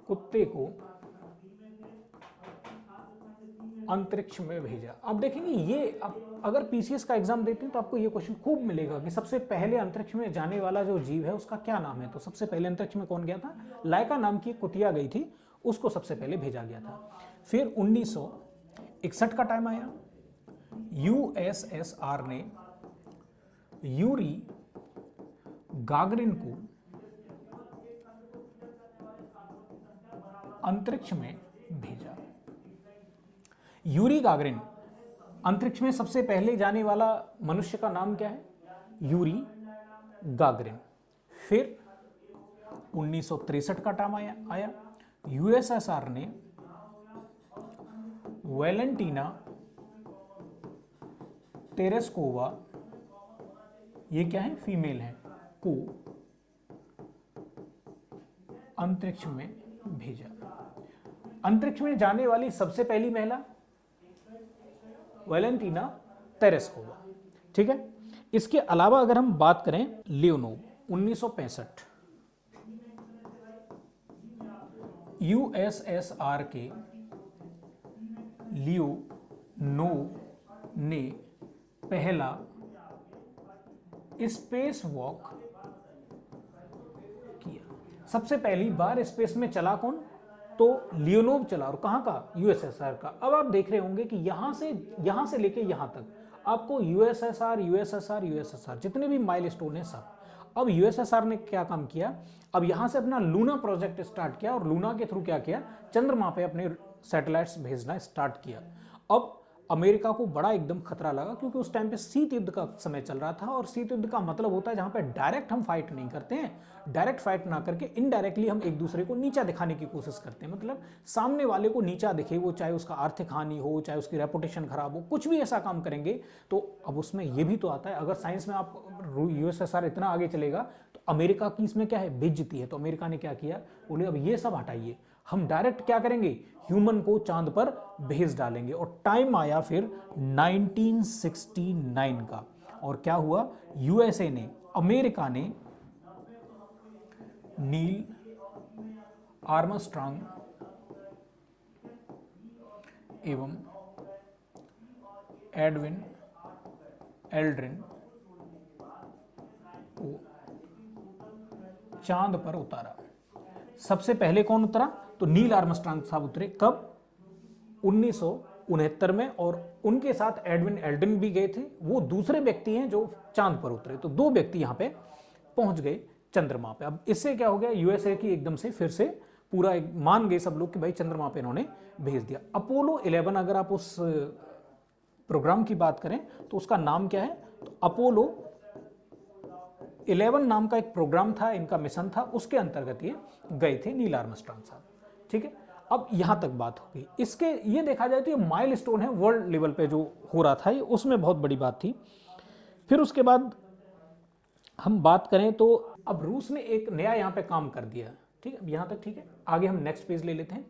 कुत्ते को अंतरिक्ष में भेजा। अब देखेंगे ये, अब अगर पीसीएस का एग्जाम देते हैं तो आपको ये क्वेश्चन खूब मिलेगा कि सबसे पहले अंतरिक्ष में जाने वाला जो जीव है उसका क्या नाम है। तो सबसे पहले अंतरिक्ष में कौन गया था? लाइका नाम की कुतिया गई थी, उसको सबसे पहले भेजा गया था। फिर 1961 का टाइम आया, यूएसएसआर ने यूरी गागरिन को अंतरिक्ष में भेजा। यूरी गागरिन, अंतरिक्ष में सबसे पहले जाने वाला मनुष्य का नाम क्या है? Yuri Gagarin. फिर 1963 का टाइम आया, यूएसएसआर ने वेलेंटीना तेरेस्कोवा, ये क्या है? फीमेल है, को अंतरिक्ष में भेजा। अंतरिक्ष में जाने वाली सबसे पहली महिला वेलेंटीना तेरेस्कोवा, ठीक है। इसके अलावा अगर हम बात करें लियोनोव 1965, यूएसएसआर के लियोनोव ने पहला स्पेस वॉक किया। सबसे पहली बार स्पेस में चला कौन? तो लियोनोव चला, और कहां का? यूएसएसआर का। अब आप देख रहे होंगे कि यहां से लेके यहां तक आपको यूएसएसआर यूएसएसआर यूएसएसआर जितने भी माइलस्टोन है सब। अब यूएसएसआर ने क्या काम किया? अब यहां से अपना लूना प्रोजेक्ट स्टार्ट किया, और लूना के थ्रू क्या किया? चंद्रमा पे अपने सैटेलाइट्स भेजना स्टार्ट किया। अब अमेरिका को बड़ा एकदम खतरा लगा, क्योंकि उस टाइम पे शीत युद्ध का समय चल रहा था, और शीत युद्ध का मतलब होता है जहां पे डायरेक्ट हम फाइट नहीं करते हैं, डायरेक्ट फाइट ना करके इनडायरेक्टली हम एक दूसरे को नीचा दिखाने की कोशिश करते हैं। मतलब सामने वाले को नीचा दिखे, वो चाहे उसका आर्थिक हानि हो, चाहे उसकी रेपुटेशन खराब हो, कुछ भी ऐसा काम करेंगे। तो अब उसमें ये भी तो आता है, अगर साइंस में आप यूएसएसआर इतना आगे चलेगा तो अमेरिका की इसमें क्या है? बेइज्जती है। तो अमेरिका ने क्या किया? बोले अब ये सब हटाइए, हम डायरेक्ट क्या करेंगे? ह्यूमन को चांद पर भेज डालेंगे। और टाइम आया फिर 1969 का, और क्या हुआ? यूएसए ने, अमेरिका ने नील आर्मस्ट्रांग एवं एडविन एल्ड्रिन को चांद पर उतारा। सबसे पहले कौन उतरा? तो नील आर्मस्ट्रांग साहब उतरे। कब? 1969 में, और उनके साथ एडविन एल्ड्रिन भी गए थे। वो दूसरे व्यक्ति हैं जो चांद पर उतरे। तो दो व्यक्ति यहां पे पहुंच गए चंद्रमा पे। अब इससे क्या हो गया? यूएसए की एकदम से फिर से पूरा मान गए सब लोग कि भाई चंद्रमा पे इन्होंने भेज दिया। अपोलो 11, अगर आप उस प्रोग्राम की बात करें तो उसका नाम क्या है? तो अपोलो 11 नाम का एक प्रोग्राम था, इनका मिशन था, उसके अंतर्गत ये गए थे नील आर्मस्ट्रांग साहब, ठीक है। अब यहां तक बात होगी। इसके ये देखा जाए तो ये माइलस्टोन है वर्ल्ड लेवल पे जो हो रहा था, ये उसमें बहुत बड़ी बात थी। फिर उसके बाद हम बात करें तो अब रूस ने एक नया यहां पे काम कर दिया, ठीक है, यहां तक ठीक है। आगे हम नेक्स्ट पेज ले लेते हैं।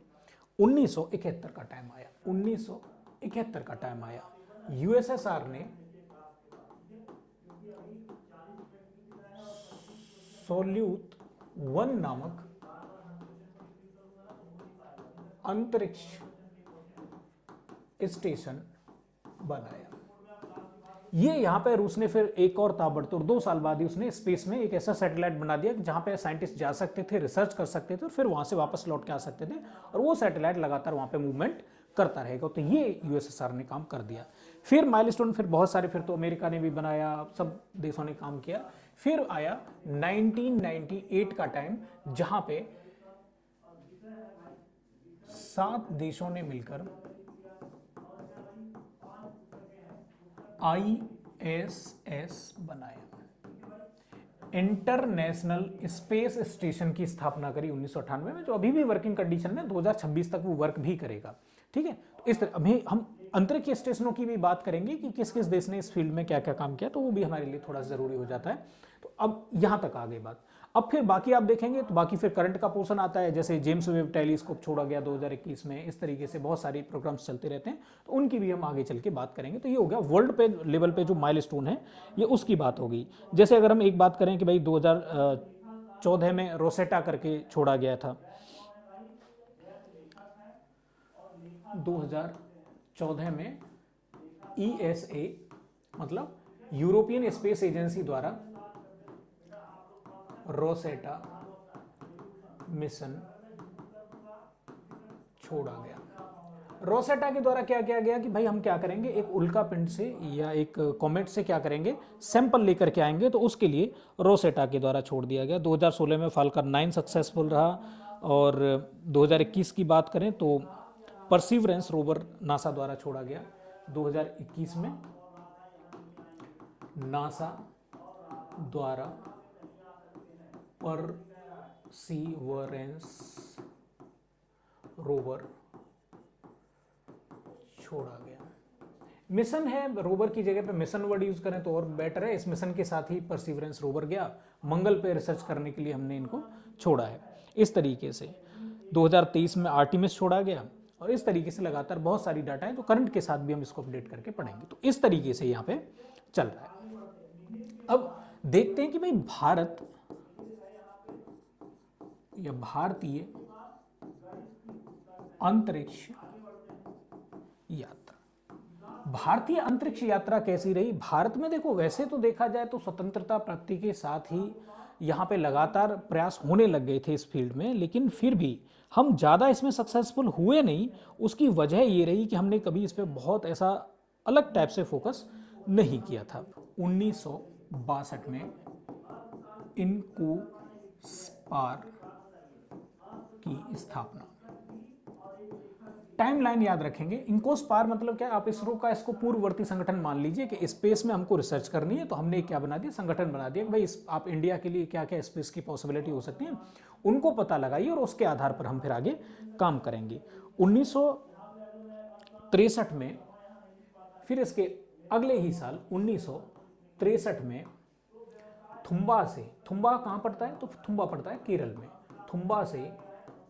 1971 का टाइम आया, 1971 का टाइम आया, यूएसएसआर ने सोल्यूट 1 नामक अंतरिक्ष स्टेशन बनाया। ये यहाँ पे रूस ने फिर एक और ताबड़तोड़ 2 साल बाद ही उसने स्पेस में एक ऐसा सैटेलाइट बना दिया कि जहाँ पे साइंटिस्ट जा सकते थे, रिसर्च कर सकते थे और फिर वहाँ से वापस लौट के आ सकते थे, और वो सैटेलाइट लगातार वहाँ पे मूवमेंट करता रहेगा। तो ये यूएसएसआर ने काम कर दिया। फिर माइलस्टोन, फिर बहुत सारे, फिर तो अमेरिका ने भी बनाया, सब देशों ने काम किया। फिर आया 1998 का टाइम, जहाँ पे 7 देशों ने मिलकर ISS बनाया, इंटरनेशनल स्पेस स्टेशन की स्थापना करी 1998 में, जो अभी भी वर्किंग कंडीशन में 2026 तक वो वर्क भी करेगा। ठीक है, तो इस तरह अभी हम अंतरिक्ष स्टेशनों की भी बात करेंगे कि किस किस देश ने इस फील्ड में क्या क्या काम किया, तो वो भी हमारे लिए थोड़ा जरूरी हो जाता है। तो अब यहां तक आ गई बात। अब फिर बाकी आप देखेंगे तो बाकी फिर करंट का पोर्शन आता है, जैसे जेम्स वेब टेलीस्कोप छोड़ा गया 2021 में, इस तरीके से बहुत सारे प्रोग्राम्स चलते रहते हैं, तो उनकी भी हम आगे चल के बात करेंगे। तो ये हो गया वर्ल्ड पे लेवल पे जो माइलस्टोन है, ये उसकी बात होगी। जैसे अगर हम एक बात करें कि भाई 2014 में रोसेटा करके छोड़ा गया था, 2014 में ESA मतलब यूरोपियन स्पेस एजेंसी द्वारा रोसेटा मिशन छोड़ा गया। रोसेटा के द्वारा क्या किया गया कि भाई हम क्या करेंगे, एक उल्का पिंड से या एक कॉमेट से क्या करेंगे, सैंपल लेकर के आएंगे, तो उसके लिए रोसेटा के द्वारा छोड़ दिया गया। 2016 में फाल्कन 9 सक्सेसफुल रहा, और 2021 की बात करें तो परसिवरेंस रोवर नासा द्वारा छोड़ा गया। 2021 में नासा द्वारा परसिवरेंस रोवर छोड़ा गया। मिशन है, रोवर की जगह पे मिशन वर्ड यूज करें तो और बेटर है। इस मिशन के साथ ही परसिवरेंस रोवर गया, मंगल पे रिसर्च करने के लिए हमने इनको छोड़ा है। इस तरीके से 2023 में आर्टिमिस छोड़ा गया, और इस तरीके से लगातार बहुत सारी डाटा है, तो करंट के साथ भी हम इसको अपडेट करके पढ़ेंगे। तो इस तरीके से यहाँ पे चल रहा है। अब देखते हैं कि भाई भारत या भारतीय अंतरिक्ष यात्रा, भारतीय अंतरिक्ष यात्रा कैसी रही भारत में। देखो वैसे तो देखा जाए तो स्वतंत्रता प्राप्ति के साथ ही यहाँ पे लगातार प्रयास होने लग गए थे इस फील्ड में, लेकिन फिर भी हम ज़्यादा इसमें सक्सेसफुल हुए नहीं। उसकी वजह ये रही कि हमने कभी इस पर बहुत ऐसा अलग टाइप से फोकस नहीं किया था। 1962 में इनकोस्पार की स्थापना। टाइमलाइन याद रखेंगे, इनकोस्पार मतलब क्या, आप इसरो का इसको पूर्ववर्ती संगठन मान लीजिए कि स्पेस में हमको रिसर्च करनी है, तो हमने क्या बना दिया, संगठन बना दिया कि भाई आप इंडिया के लिए क्या क्या स्पेस की पॉसिबिलिटी हो सकती है, उनको पता लगाइए और उसके आधार पर हम फिर आगे काम करेंगे। 1963 में, फिर इसके अगले ही साल 1963 में थुम्बा से, थुम्बा कहाँ पड़ता है, तो थुम्बा पड़ता है केरल में, थुम्बा से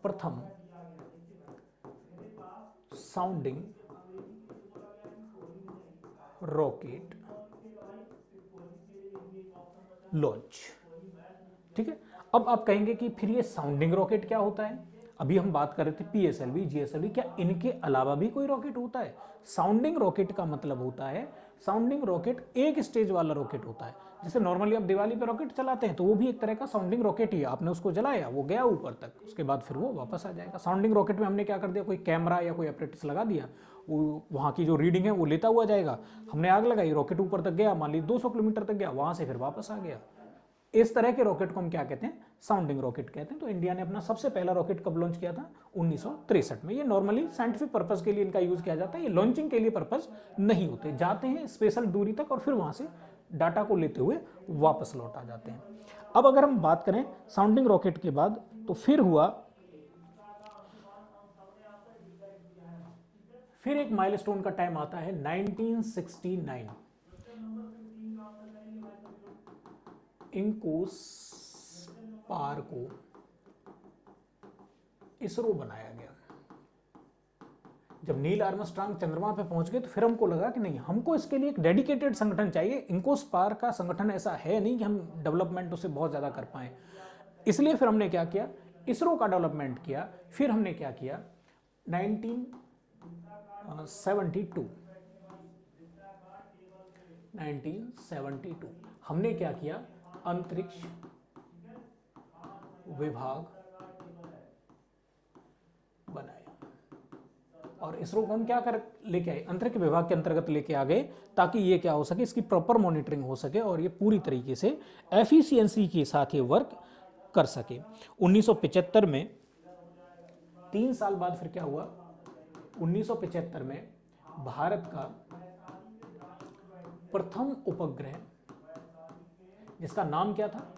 प्रथम साउंडिंग रॉकेट लॉन्च। ठीक है, अब आप कहेंगे कि फिर ये साउंडिंग रॉकेट क्या होता है। अभी हम बात कर रहे थे PSLV, GSLV, क्या इनके अलावा भी कोई रॉकेट होता है। साउंडिंग रॉकेट का मतलब होता है, साउंडिंग रॉकेट एक स्टेज वाला रॉकेट होता है। जैसे नॉर्मली आप दिवाली पे रॉकेट चलाते हैं, तो वो भी एक तरह का साउंडिंग रॉकेट ही है। आपने उसको जलाया, वो गया ऊपर तक, उसके बाद फिर वो वापस आ जाएगा। साउंडिंग रॉकेट में हमने क्या कर दिया, कोई कैमरा या कोई अपरेटस लगा दिया, वो वहाँ की जो रीडिंग है वो लेता हुआ जाएगा। हमने आग लगाई, रॉकेट ऊपर तक गया, मान लीजिए 200 किलोमीटर तक गया, वहाँ से फिर वापस आ गया। इस तरह के रॉकेट को हम क्या कहते हैं, साउंडिंग रॉकेट कहते हैं। तो इंडिया ने अपना सबसे पहला रॉकेट कब लॉन्च किया था, 1963 में। ये नॉर्मली साइंटिफिक पर्पस के लिए इनका यूज किया जाता है, ये लॉन्चिंग के लिए पर्पस नहीं होते। जाते हैं स्पेशल दूरी तक और फिर वहां से डाटा को लेते हुए वापस लौट आ जाते हैं। अब अगर हम बात करें साउंडिंग रॉकेट के बाद, तो फिर हुआ, फिर एक माइलस्टोन का टाइम आता है 1969। इनकोस्पार को इसरो बनाया गया। जब नील आर्मस्ट्रांग चंद्रमा पे पहुंच गए, तो फिर हमको लगा कि नहीं, हमको इसके लिए एक डेडिकेटेड संगठन चाहिए। इनकोस्पार का संगठन ऐसा है नहीं कि हम डेवलपमेंट उसे बहुत ज्यादा कर पाए, इसलिए फिर हमने क्या किया, इसरो का डेवलपमेंट किया। फिर हमने क्या किया, 1972 1972 हमने क्या किया, अंतरिक्ष विभाग बनाया। और इसरो को हम क्या कर लेके आए, अंतरिक्ष विभाग के अंतर्गत लेके आ गए, ताकि ये क्या हो सके, इसकी प्रॉपर मॉनिटरिंग हो सके और ये पूरी तरीके से एफिशिएंसी के साथ ये वर्क कर सके। 1975 में 3 साल बाद फिर क्या हुआ, 1975 में भारत का प्रथम उपग्रह, जिसका नाम क्या था,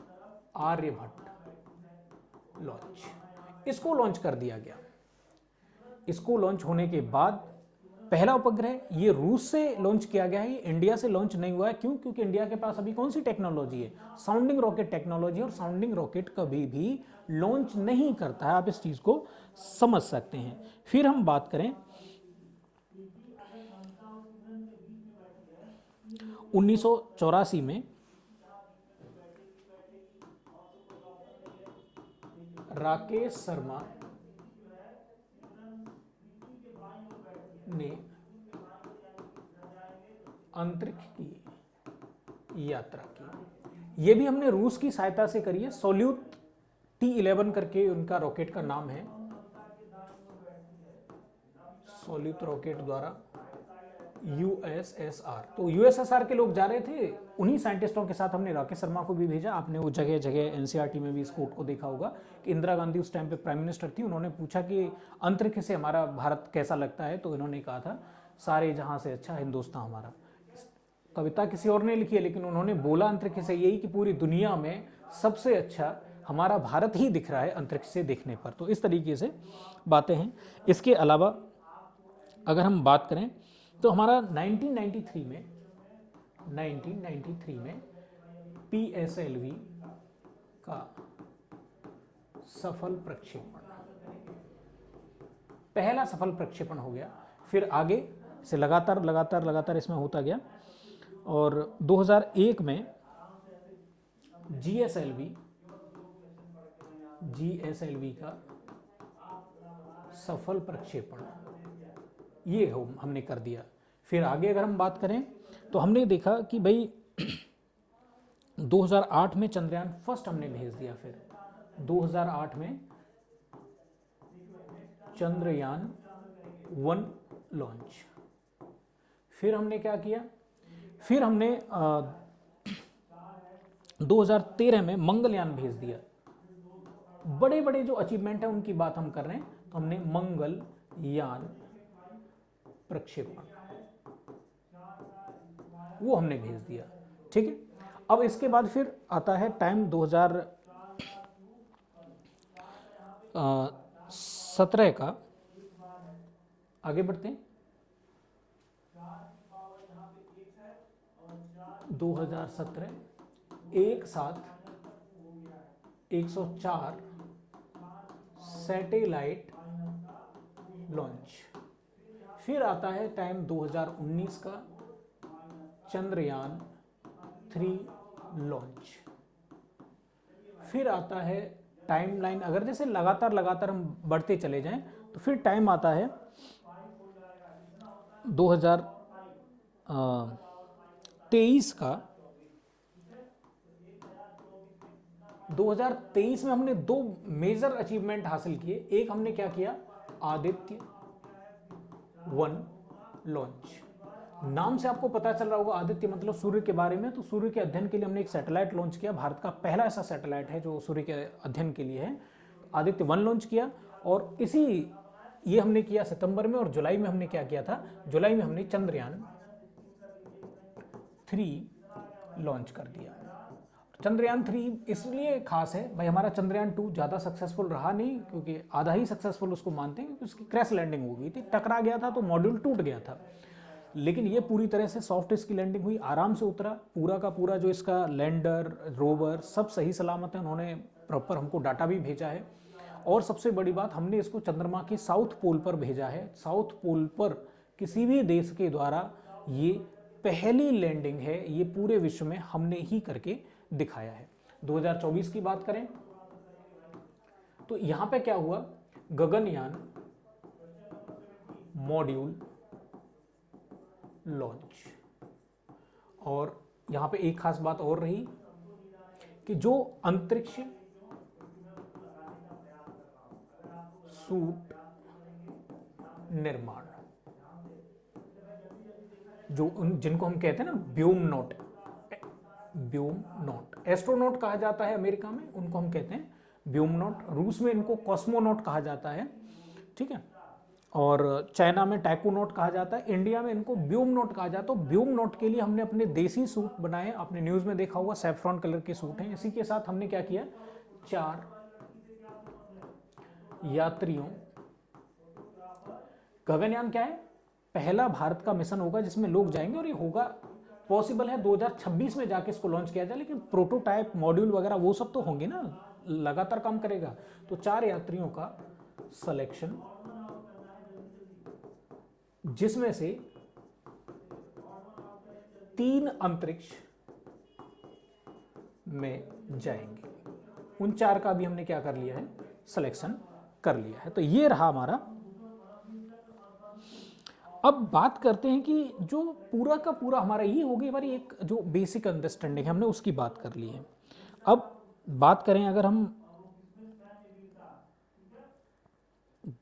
आर्यभट्ट लॉन्च, इसको लॉन्च कर दिया गया। इसको लॉन्च होने के बाद पहला उपग्रह ये रूस से लॉन्च किया गया है, ये इंडिया से लॉन्च नहीं हुआ है। क्यों? क्योंकि इंडिया के पास अभी कौन सी टेक्नोलॉजी है, साउंडिंग रॉकेट टेक्नोलॉजी, और साउंडिंग रॉकेट कभी भी लॉन्च नहीं करता है, आप इस चीज को समझ सकते हैं। फिर हम बात करें 1984 में राकेश शर्मा ने अंतरिक्ष की यात्रा की। ये भी हमने रूस की सहायता से करी है। सोल्यूट T11 करके उनका रॉकेट का नाम है, सोल्यूट रॉकेट द्वारा USSR। तो USSR के लोग जा रहे थे, उन्हीं साइंटिस्टों के साथ हमने राकेश शर्मा को भी भेजा। आपने वो जगह जगह NCERT में भी इस कोट को देखा होगा कि इंदिरा गांधी उस टाइम पे प्राइम मिनिस्टर थी, उन्होंने पूछा कि अंतरिक्ष से हमारा भारत कैसा लगता है, तो इन्होंने कहा था सारे जहां से अच्छा हिंदुस्तान हमारा। कविता किसी और ने लिखी है, लेकिन उन्होंने बोला अंतरिक्ष से यही कि पूरी दुनिया में सबसे अच्छा हमारा भारत ही दिख रहा है अंतरिक्ष से देखने पर। तो इस तरीके से बातें हैं। इसके अलावा अगर हम बात करें तो हमारा 1993 में PSLV का सफल प्रक्षेपण, पहला सफल प्रक्षेपण हो गया। फिर आगे से लगातार इसमें होता गया, और 2001 में GSLV का सफल प्रक्षेपण ये हमने कर दिया। फिर आगे अगर हम बात करें तो हमने देखा कि भाई 2008 में चंद्रयान फर्स्ट हमने भेज दिया। फिर 2008 में चंद्रयान 1 लॉन्च। फिर हमने क्या किया, फिर हमने 2013 में मंगलयान भेज दिया। बड़े बड़े जो अचीवमेंट है उनकी बात हम कर रहे हैं, तो हमने मंगलयान प्रक्षेपण वो हमने भेज दिया। ठीक है, अब इसके बाद फिर आता है टाइम 2017 का। आगे बढ़ते हैं। 2017 एक साथ 104 सैटेलाइट लॉन्च। फिर आता है टाइम 2019 का, चंद्रयान 3 लॉन्च। फिर आता है टाइमलाइन, अगर जैसे लगातार हम बढ़ते चले जाएं तो फिर टाइम आता है 2023 का। 2023 में हमने 2 मेजर अचीवमेंट हासिल किए। एक हमने क्या किया, आदित्य 1 लॉन्च। नाम से आपको पता चल रहा होगा आदित्य मतलब सूर्य के बारे में, तो सूर्य के अध्ययन के लिए हमने एक सैटेलाइट लॉन्च किया। भारत का पहला ऐसा सैटेलाइट है जो सूर्य के अध्ययन के लिए है। आदित्य 1 लॉन्च किया, और ये हमने किया सितंबर में, और जुलाई में हमने क्या किया था, जुलाई में हमने चंद्रयान 3 लॉन्च कर दिया। चंद्रयान 3 इसलिए खास है भाई, हमारा चंद्रयान 2 ज़्यादा सक्सेसफुल रहा नहीं, क्योंकि आधा ही सक्सेसफुल उसको मानते हैं, क्योंकि उसकी क्रैश लैंडिंग हो गई थी, टकरा गया था तो मॉड्यूल टूट गया था। लेकिन ये पूरी तरह से सॉफ्ट इसकी लैंडिंग हुई, आराम से उतरा। पूरा का पूरा जो इसका लैंडर रोवर सब सही सलामत है, उन्होंने प्रॉपर हमको डाटा भी भेजा है। और सबसे बड़ी बात, हमने इसको चंद्रमा के साउथ पोल पर भेजा है। साउथ पोल पर किसी भी देश के द्वारा ये पहली लैंडिंग है, ये पूरे विश्व में हमने ही करके दिखाया है। 2024 की बात करें तो यहां पे क्या हुआ, गगनयान मॉड्यूल लॉन्च। और यहाँ पे एक खास बात और रही कि जो अंतरिक्ष सूट निर्माण, जो जिनको हम कहते हैं ना व्योमनॉट, एस्ट्रोनॉट कहा जाता है अमेरिका में, उनको हम कहते हैं व्योमनॉट, रूस में इनको कॉस्मोनॉट कहा जाता है, ठीक है, और चाइना में टैकोनॉट कहा जाता है, इंडिया में इनको व्योमनॉट कहा जाता है। तो व्योमनॉट के लिए हमने अपने देसी सूट बनाए, आपने न्यूज़ में देखा होगा सैफ्रॉन कलर के सूट हैं। इसी के साथ हमने क्या किया, 4 यात्रियों, गगनयान क्या है, पहला भारत का मिशन होगा जिसमें लोग जाएंगे, और ये होगा पॉसिबल है 2026 में जाके इसको लॉन्च किया जाए, लेकिन प्रोटोटाइप मॉड्यूल वगैरह वो सब तो होंगे ना, लगातार काम करेगा। तो 4 यात्रियों का सिलेक्शन, जिसमें से 3 अंतरिक्ष में जाएंगे, उन 4 का भी हमने क्या कर लिया है, सिलेक्शन कर लिया है। तो ये रहा हमारा। अब बात करते हैं कि जो पूरा का पूरा हमारा ये होगी हमारी एक जो बेसिक अंडरस्टैंडिंग हमने उसकी बात कर ली है। अब बात करें अगर हम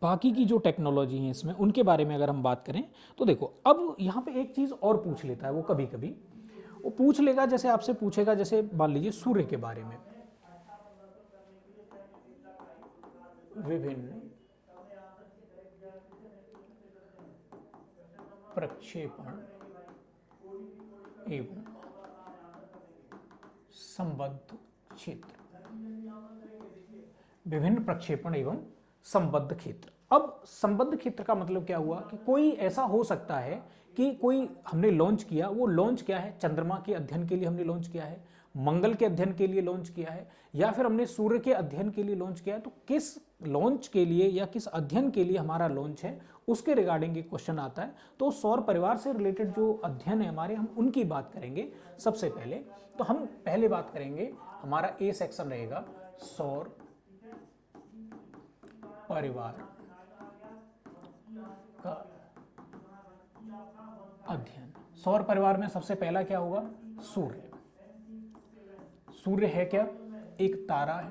बाकी की जो टेक्नोलॉजी है इसमें, उनके बारे में अगर हम बात करें तो देखो, अब यहाँ पे एक चीज़ और पूछ लेता है वो, कभी कभी वो पूछ लेगा, जैसे आपसे पूछेगा, जैसे मान लीजिए सूर्य के बारे में, विभिन्न प्रक्षेपण एवं संबद्ध क्षेत्र, विभिन्न प्रक्षेपण एवं संबद्ध क्षेत्र। अब संबद्ध क्षेत्र का मतलब क्या हुआ कि कोई ऐसा हो सकता है कि कोई हमने लॉन्च किया, वो लॉन्च क्या है, चंद्रमा के अध्ययन के लिए हमने लॉन्च किया है, मंगल के अध्ययन के लिए लॉन्च किया है, या फिर हमने सूर्य के अध्ययन के लिए लॉन्च किया है। तो किस लॉन्च के लिए या किस अध्ययन के लिए हमारा लॉन्च है, उसके रिगार्डिंग एक क्वेश्चन आता है। तो सौर परिवार से रिलेटेड जो अध्ययन है हमारे, हम उनकी बात करेंगे सबसे पहले। तो हम पहले बात करेंगे, हमारा ए सेक्शन रहेगा सौर परिवार का अध्ययन। सौर परिवार में सबसे पहला क्या होगा, सूर्य। सूर्य है क्या, एक तारा है।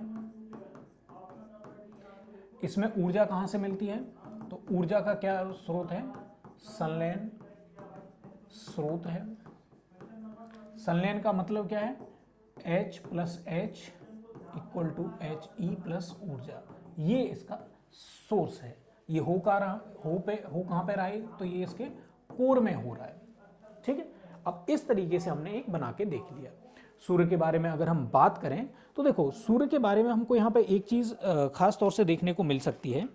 इसमें ऊर्जा कहां से मिलती है, तो ऊर्जा का क्या स्रोत है, संलयन स्रोत है। संलयन का मतलब क्या है, H + H = He + ऊर्जा, ये इसका सोर्स है। ये हो कहां पे रहा है, तो ये इसके कोर में हो रहा है, ठीक है। अब इस तरीके से हमने एक बना के देख लिया। सूर्य के बारे में अगर हम बात करें तो देखो, सूर्य के बारे में हमको यहाँ पे एक चीज खास तौर से देखने को मिल सकती है।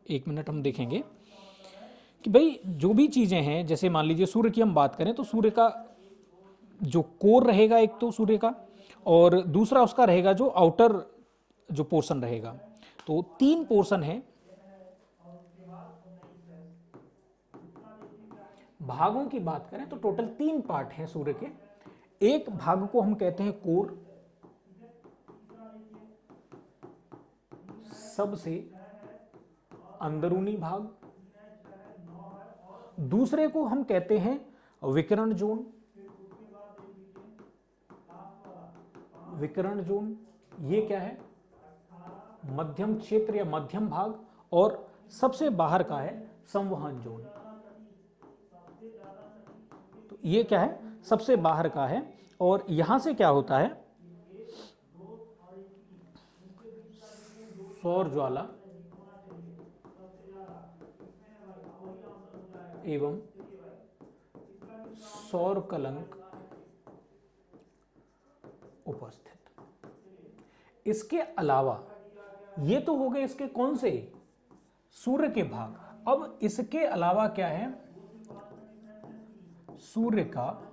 एक मिनट हम देखेंगे कि भाई जो भी चीजें हैं, जैसे मान लीजिए सूर्य की हम बात करें तो सूर्य का जो कोर रहेगा एक तो सूर्य का, और दूसरा उसका रहेगा जो आउटर जो पोर्शन रहेगा। तो 3 पोर्शन है, भागों की बात करें तो टोटल 3 पार्ट हैं सूर्य के। एक भाग को हम कहते हैं कोर, सबसे अंदरूनी भाग। दूसरे को हम कहते हैं विकिरण जोन। विकिरण जोन ये क्या है, मध्यम क्षेत्र या मध्यम भाग। और सबसे बाहर का है संवहन जोन। तो ये क्या है, सबसे बाहर का है। और यहां से क्या होता है, सौर ज्वाला एवं सौर कलंक उपस्थित। इसके अलावा ये तो हो गए इसके कौन से, सूर्य के भाग। अब इसके अलावा क्या है, सूर्य का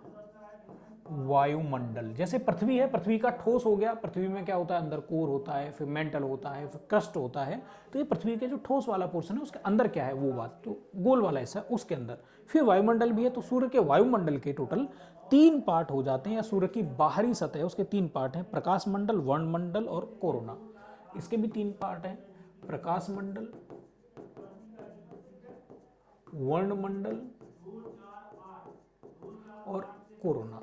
वायुमंडल। जैसे पृथ्वी है, पृथ्वी का ठोस हो गया, पृथ्वी में क्या होता है, अंदर कोर होता है, फिर मेंटल होता है, फिर क्रस्ट होता है। तो ये पृथ्वी के जो ठोस वाला पोर्शन है उसके अंदर क्या है वो बात, तो गोल वाला हिस्सा उसके अंदर फिर वायुमंडल भी है। तो सूर्य के वायुमंडल के टोटल 3 पार्ट हो जाते हैं, या सूर्य की बाहरी सतह है उसके 3 पार्ट हैं, प्रकाश मंडल, वर्णमंडल और कोरोना। इसके भी 3 पार्ट हैं, प्रकाश मंडल, वर्णमंडल और कोरोना।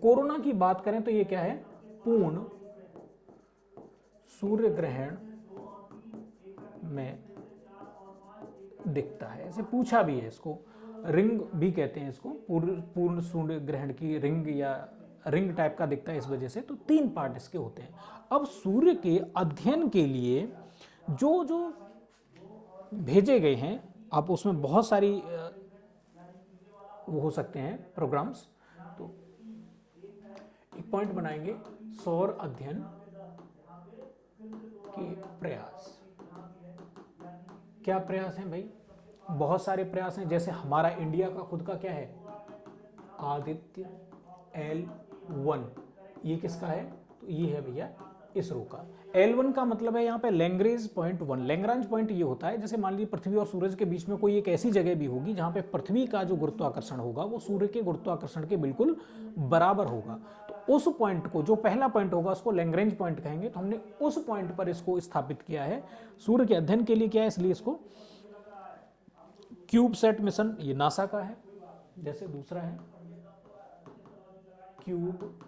कोरोना की बात करें तो ये क्या है, पूर्ण सूर्य ग्रहण में दिखता है। ऐसे पूछा भी है, इसको रिंग भी कहते हैं, इसको पूर्ण सूर्य ग्रहण की रिंग या रिंग टाइप का दिखता है इस वजह से। तो 3 पार्ट इसके होते हैं। अब सूर्य के अध्ययन के लिए जो जो भेजे गए हैं, आप उसमें बहुत सारी वो हो सकते हैं प्रोग्राम्स। तो एक पॉइंट बनाएंगे, सौर अध्ययन के प्रयास। क्या प्रयास हैं भाई? बहुत सारे प्रयास हैं। जैसे हमारा इंडिया का खुद का क्या है, आदित्य L1, ये किसका है? तो ये है भैया इसरो का। L1 का मतलब है यहाँ पे लैग्रेंज पॉइंट 1। लैग्रेंज पॉइंट ये होता है, जैसे मान लीजिए पृथ्वी और सूरज के बीच में कोई एक ऐसी जगह भी होगी जहाँ पे पृथ्वी का जो गुरुत्वाकर्षण होगा वो सूर्य के गुरुत्वाकर्षण के बिल्कुल बराबर होगा। तो उस पॉइंट को, जो पहला पॉइंट होगा, उसको लैग्रेंज पॉइंट कहेंगे। तो हमने उस पॉइंट पर इसको स्थापित किया है सूर्य के अध्ययन के लिए। क्या है, इसलिए इसको क्यूबसैट मिशन, ये नासा का है। जैसे दूसरा है क्यूबसैट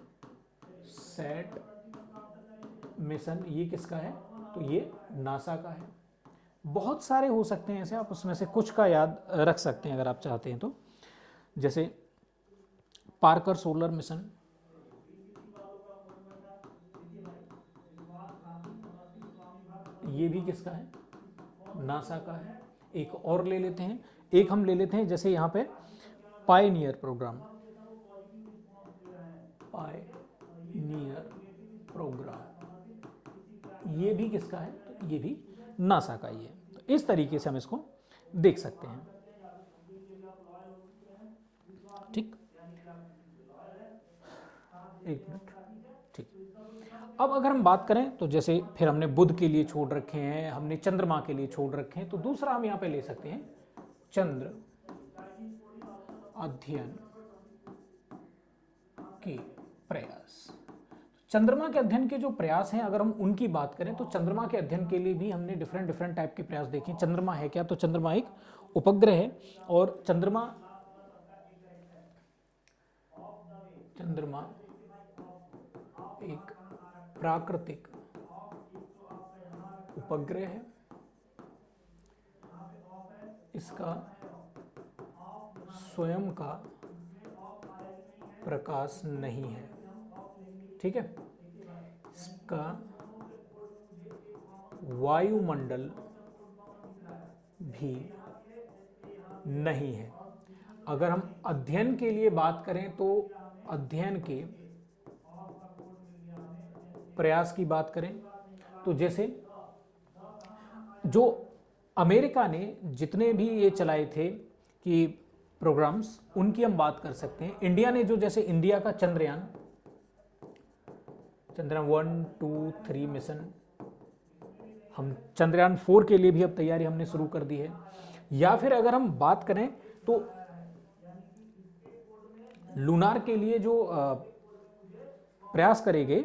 मिशन, ये किसका है? तो ये नासा का है। बहुत सारे हो सकते हैं ऐसे, आप उसमें से कुछ का याद रख सकते हैं अगर आप चाहते हैं तो। जैसे पार्कर सोलर मिशन, ये भी किसका है? नासा का है। एक और ले लेते हैं, एक हम ले लेते हैं जैसे यहाँ पे पायनियर प्रोग्राम, पायनियर प्रोग्राम, ये भी किसका है? तो ये भी नासा का ही है। तो इस तरीके से हम इसको देख सकते हैं। ठीक, एक मिनट। ठीक, अब अगर हम बात करें तो जैसे फिर हमने बुध के लिए छोड़ रखे हैं, हमने चंद्रमा के लिए छोड़ रखे हैं, तो दूसरा हम यहाँ पे ले सकते हैं चंद्र अध्ययन के प्रयास। चंद्रमा के अध्ययन के जो प्रयास हैं, अगर हम उनकी बात करें तो चंद्रमा के अध्ययन के लिए भी हमने डिफरेंट टाइप के प्रयास देखे। चंद्रमा है क्या? तो चंद्रमा एक उपग्रह है और चंद्रमा एक प्राकृतिक उपग्रह है। इसका स्वयं का प्रकाश नहीं है, ठीक है। इसका वायुमंडल भी नहीं है। अगर हम अध्ययन के लिए बात करें तो अध्ययन के प्रयास की बात करें तो जैसे जो अमेरिका ने जितने भी ये चलाए थे कि प्रोग्राम्स, उनकी हम बात कर सकते हैं। इंडिया ने जो, जैसे इंडिया का चंद्रयान 1, 2, 3 मिशन, हम चंद्रयान 4 के लिए भी अब तैयारी हमने शुरू कर दी है। या फिर अगर हम बात करें तो लूनार के लिए जो प्रयास करेंगे,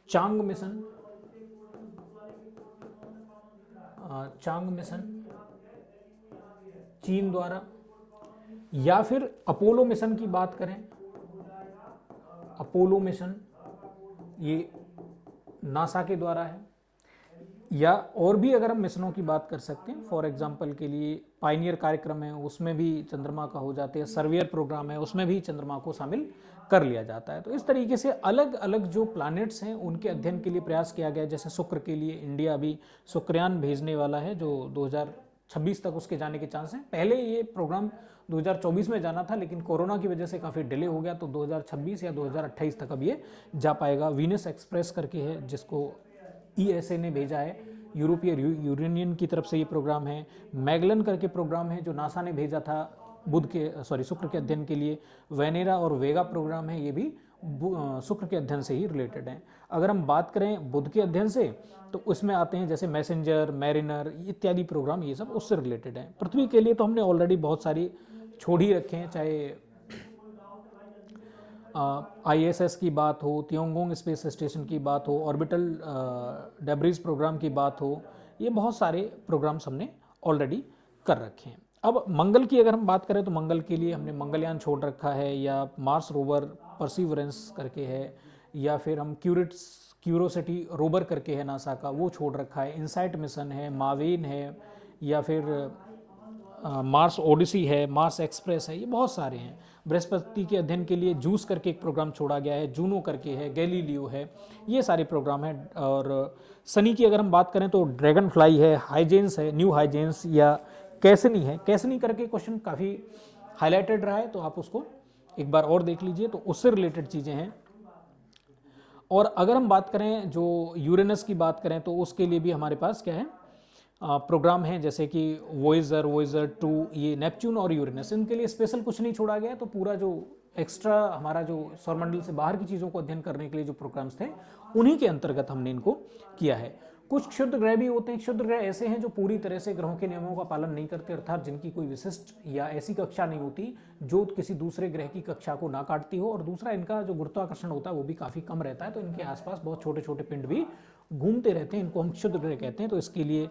चांग मिशन चीन द्वारा, या फिर अपोलो मिशन की बात करें, अपोलो मिशन ये नासा के द्वारा है। या और भी अगर हम मिशनों की बात कर सकते हैं, फॉर एग्जांपल के लिए पायनियर कार्यक्रम है, उसमें भी चंद्रमा का हो जाते हैं। सर्वेयर प्रोग्राम है, उसमें भी चंद्रमा को शामिल कर लिया जाता है। तो इस तरीके से अलग अलग जो प्लैनेट्स हैं उनके अध्ययन के लिए प्रयास किया गया है। जैसे शुक्र के लिए इंडिया अभी शुक्रयान भेजने वाला है, जो 2026 तक उसके जाने के चांस हैं। पहले ये प्रोग्राम 2024 में जाना था, लेकिन कोरोना की वजह से काफ़ी डिले हो गया, तो 2026 या 2028 तक अब ये जा पाएगा। वीनस एक्सप्रेस करके है, जिसको ESA ने भेजा है, यूरोपीय यूनियन की तरफ से ये प्रोग्राम है। मैगलन करके प्रोग्राम है जो नासा ने भेजा था शुक्र के अध्ययन के लिए। वेनेरा और वेगा प्रोग्राम है, ये भी शुक्र के अध्ययन से ही रिलेटेड हैं। अगर हम बात करें बुध के अध्ययन से, तो उसमें आते हैं जैसे मैसेंजर, मैरिनर इत्यादि प्रोग्राम, ये सब उससे रिलेटेड हैं। पृथ्वी के लिए तो हमने ऑलरेडी बहुत सारी छोड़ ही रखे हैं, चाहे ISS की बात हो, तियोंगोंग स्पेस स्टेशन की बात हो, ऑर्बिटल डेब्रिज प्रोग्राम की बात हो, ये बहुत सारे प्रोग्राम्स हमने ऑलरेडी कर रखे हैं। अब मंगल की अगर हम बात करें तो मंगल के लिए हमने मंगलयान छोड़ रखा है, या मार्स रोवर परसिवरेंस करके है, या फिर हम क्यूरोसिटी रोवर करके है नासा का, वो छोड़ रखा है। इनसाइट मिशन है, मावेन है, या फिर मार्स ओडिसी है, मार्स एक्सप्रेस है, ये बहुत सारे हैं। बृहस्पति के अध्ययन के लिए जूस करके एक प्रोग्राम छोड़ा गया है, जूनो करके है, गैलीलियो है, ये सारे प्रोग्राम हैं। और शनि की अगर हम बात करें तो ड्रैगन फ्लाई है, हाइजेंस है, न्यू हाइजेंस, या कैसनी है। कैसनी करके क्वेश्चन काफ़ी हाईलाइटेड रहा है, तो आप उसको एक बार और देख लीजिए, तो उससे रिलेटेड चीज़ें हैं। और अगर हम बात करें जो यूरेनस की बात करें तो उसके लिए भी हमारे पास क्या है, प्रोग्राम है, जैसे कि वॉयजर 2, ये नेपच्यून और यूरेनस, इनके लिए स्पेशल कुछ नहीं छोड़ा गया। तो पूरा जो एक्स्ट्रा हमारा जो सौरमंडल से बाहर की चीज़ों को अध्ययन करने के लिए जो प्रोग्राम्स थे, उन्हीं के अंतर्गत हमने इनको किया है। कुछ क्षुद्र ग्रह भी होते हैं। क्षुद्र ग्रह ऐसे हैं जो पूरी तरह से ग्रहों के नियमों का पालन नहीं करते, अर्थात जिनकी कोई विशिष्ट या ऐसी कक्षा नहीं होती जो किसी दूसरे ग्रह की कक्षा को ना काटती हो, और दूसरा इनका जो गुरुत्वाकर्षण होता है वो भी काफ़ी कम रहता है, तो इनके आसपास बहुत छोटे छोटे पिंड भी घूमते रहते हैं, इनको हम क्षुद्र ग्रह कहते हैं। तो इसके लिए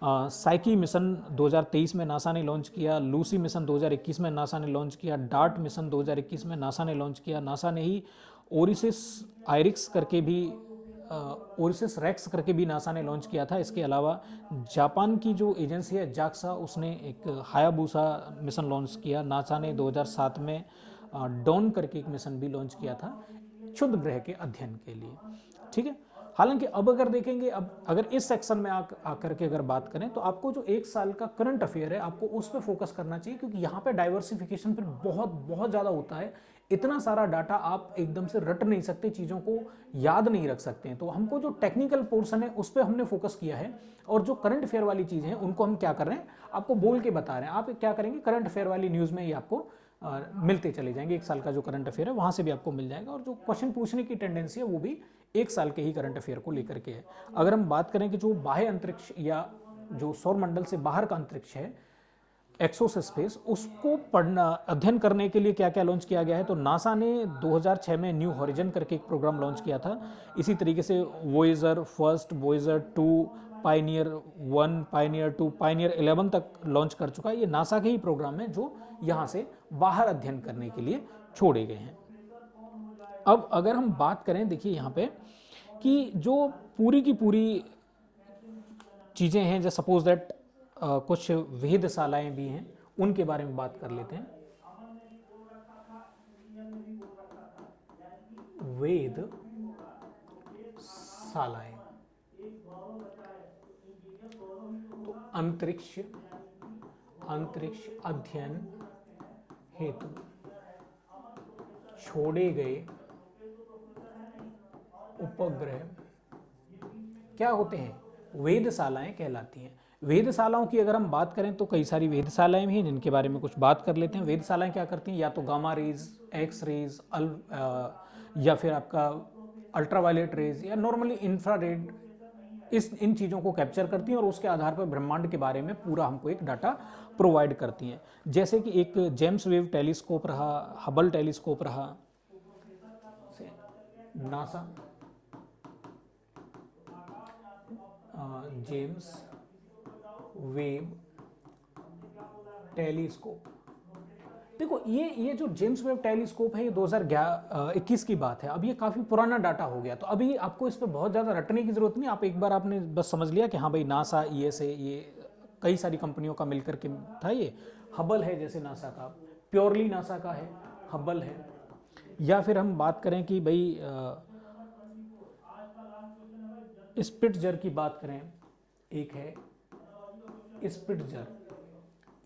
साइकी मिशन 2023 में नासा ने लॉन्च किया, लूसी मिशन 2021 में नासा ने लॉन्च किया, डार्ट मिशन 2021 में नासा ने लॉन्च किया। नासा ने ही ओरिसिस आयरिक्स करके भी ओरिसिस रेक्स करके भी नासा ने लॉन्च किया था। इसके अलावा जापान की जो एजेंसी है जाक्सा, उसने एक हायाबुसा मिशन लॉन्च किया। नासा ने 2007 में डॉन करके एक मिशन भी लॉन्च किया था क्षुद्र ग्रह के अध्ययन के लिए। ठीक है, हालांकि अब अगर देखेंगे, अब अगर इस सेक्शन में आकर के अगर बात करें तो आपको जो एक साल का करंट अफेयर है आपको उस पर फोकस करना चाहिए, क्योंकि यहाँ पे डाइवर्सिफिकेशन फिर बहुत बहुत ज़्यादा होता है। इतना सारा डाटा आप एकदम से रट नहीं सकते, चीज़ों को याद नहीं रख सकते हैं। तो हमको जो टेक्निकल पोर्शन है उस पर हमने फोकस किया है, और जो करंट अफेयर वाली चीज़ें हैं उनको हम क्या कर रहे हैं आपको बोल के बता रहे हैं। आप क्या करेंगे, करंट अफेयर वाली न्यूज़ में ही आपको मिलते चले जाएंगे। एक साल का जो करंट अफेयर है वहाँ से भी आपको मिल जाएगा, और जो क्वेश्चन पूछने की टेंडेंसी है वो भी एक साल के ही करंट अफेयर को लेकर के है। अगर हम बात करें कि जो बाह्य अंतरिक्ष या जो सौर मंडल से बाहर का अंतरिक्ष है, एक्सोस स्पेस, उसको पढ़ना अध्ययन करने के लिए क्या क्या लॉन्च किया गया है, तो नासा ने 2006 में न्यू हॉरिजन करके एक प्रोग्राम लॉन्च किया था। इसी तरीके से Voyager first, Voyager 2, Pioneer 1, Pioneer 2, Pioneer 11 तक लॉन्च कर चुका है। ये नासा के ही प्रोग्राम है जो यहाँ से बाहर अध्ययन करने के लिए छोड़े गए हैं। अब अगर हम बात करें, देखिए यहाँ पे कि जो पूरी की पूरी चीज़ें हैं, जैसे सपोज दैट कुछ वेधशालाएं भी हैं, उनके बारे में बात कर लेते हैं। वेधशालाएं तो अंतरिक्ष अध्ययन हेतु छोड़े गए उपग्रह क्या होते हैं, वेधशालाएं कहलाती हैं। वेधशालाओं की अगर हम बात करें तो कई सारी वेधशालाएं भी हैं जिनके बारे में कुछ बात कर लेते हैं। वेधशालाएं क्या करती हैं, या तो गामा रेज, एक्स रेज, या फिर आपका अल्ट्रावायलेट रेज, या नॉर्मली इंफ्रारेड, इन चीज़ों को कैप्चर करती हैं और उसके आधार पर ब्रह्मांड के बारे में पूरा हमको एक डाटा प्रोवाइड करती हैं। जैसे कि एक जेम्स वेब टेलीस्कोप रहा, हबल टेलीस्कोप रहा, नासा जेम्स वेब टेलीस्कोप। देखो ये जो जेम्स वेब टेलीस्कोप है, ये 2021 की बात है। अब ये काफ़ी पुराना डाटा हो गया, तो अभी आपको इस पर बहुत ज़्यादा रटने की ज़रूरत नहीं। आप एक बार आपने बस समझ लिया कि हाँ भाई नासा ये कई सारी कंपनियों का मिलकर के था। ये हबल है जैसे नासा का, प्योरली नासा का है, हबल है। या फिर हम बात करें कि भाई स्पिट्जर की बात करें, एक है स्पिट्जर,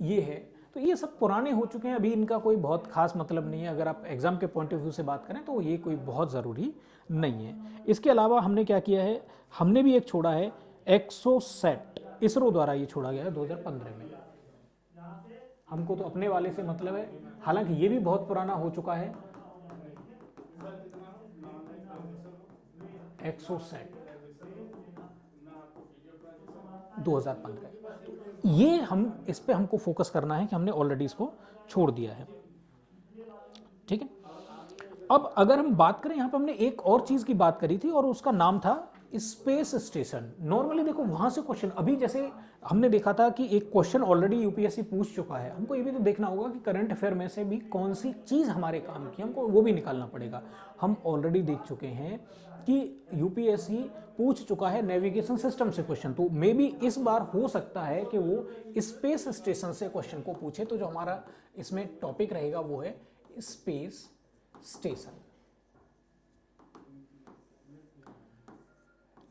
ये है। तो ये सब पुराने हो चुके हैं, अभी इनका कोई बहुत खास मतलब नहीं है। अगर आप एग्जाम के पॉइंट ऑफ व्यू से बात करें तो ये कोई बहुत ज़रूरी नहीं है। इसके अलावा हमने क्या किया है, हमने भी एक छोड़ा है एक्सोसैट, इसरो द्वारा ये छोड़ा गया है 2015 में। हमको तो अपने वाले से मतलब है, हालांकि ये भी बहुत पुराना हो चुका है। एक्सोसैट 2015, ये हम इस पे हमको फोकस करना है कि हमने ऑलरेडी इसको छोड़ दिया है। ठीक है, अब अगर हम बात करें, यहाँ पे हमने एक और चीज की बात करी थी और उसका नाम था स्पेस स्टेशन। नॉर्मली देखो वहां से क्वेश्चन, अभी जैसे हमने देखा था कि एक क्वेश्चन ऑलरेडी यूपीएससी पूछ चुका है, हमको ये भी तो देखना होगा कि करंट अफेयर में से भी कौन सी चीज हमारे काम की, हमको वो भी निकालना पड़ेगा। हम ऑलरेडी देख चुके हैं कि यूपीएससी पूछ चुका है नेविगेशन सिस्टम से क्वेश्चन, तो मे बी इस बार हो सकता है कि वो स्पेस स्टेशन से क्वेश्चन को पूछे। तो जो हमारा इसमें टॉपिक रहेगा वो है स्पेस स्टेशन।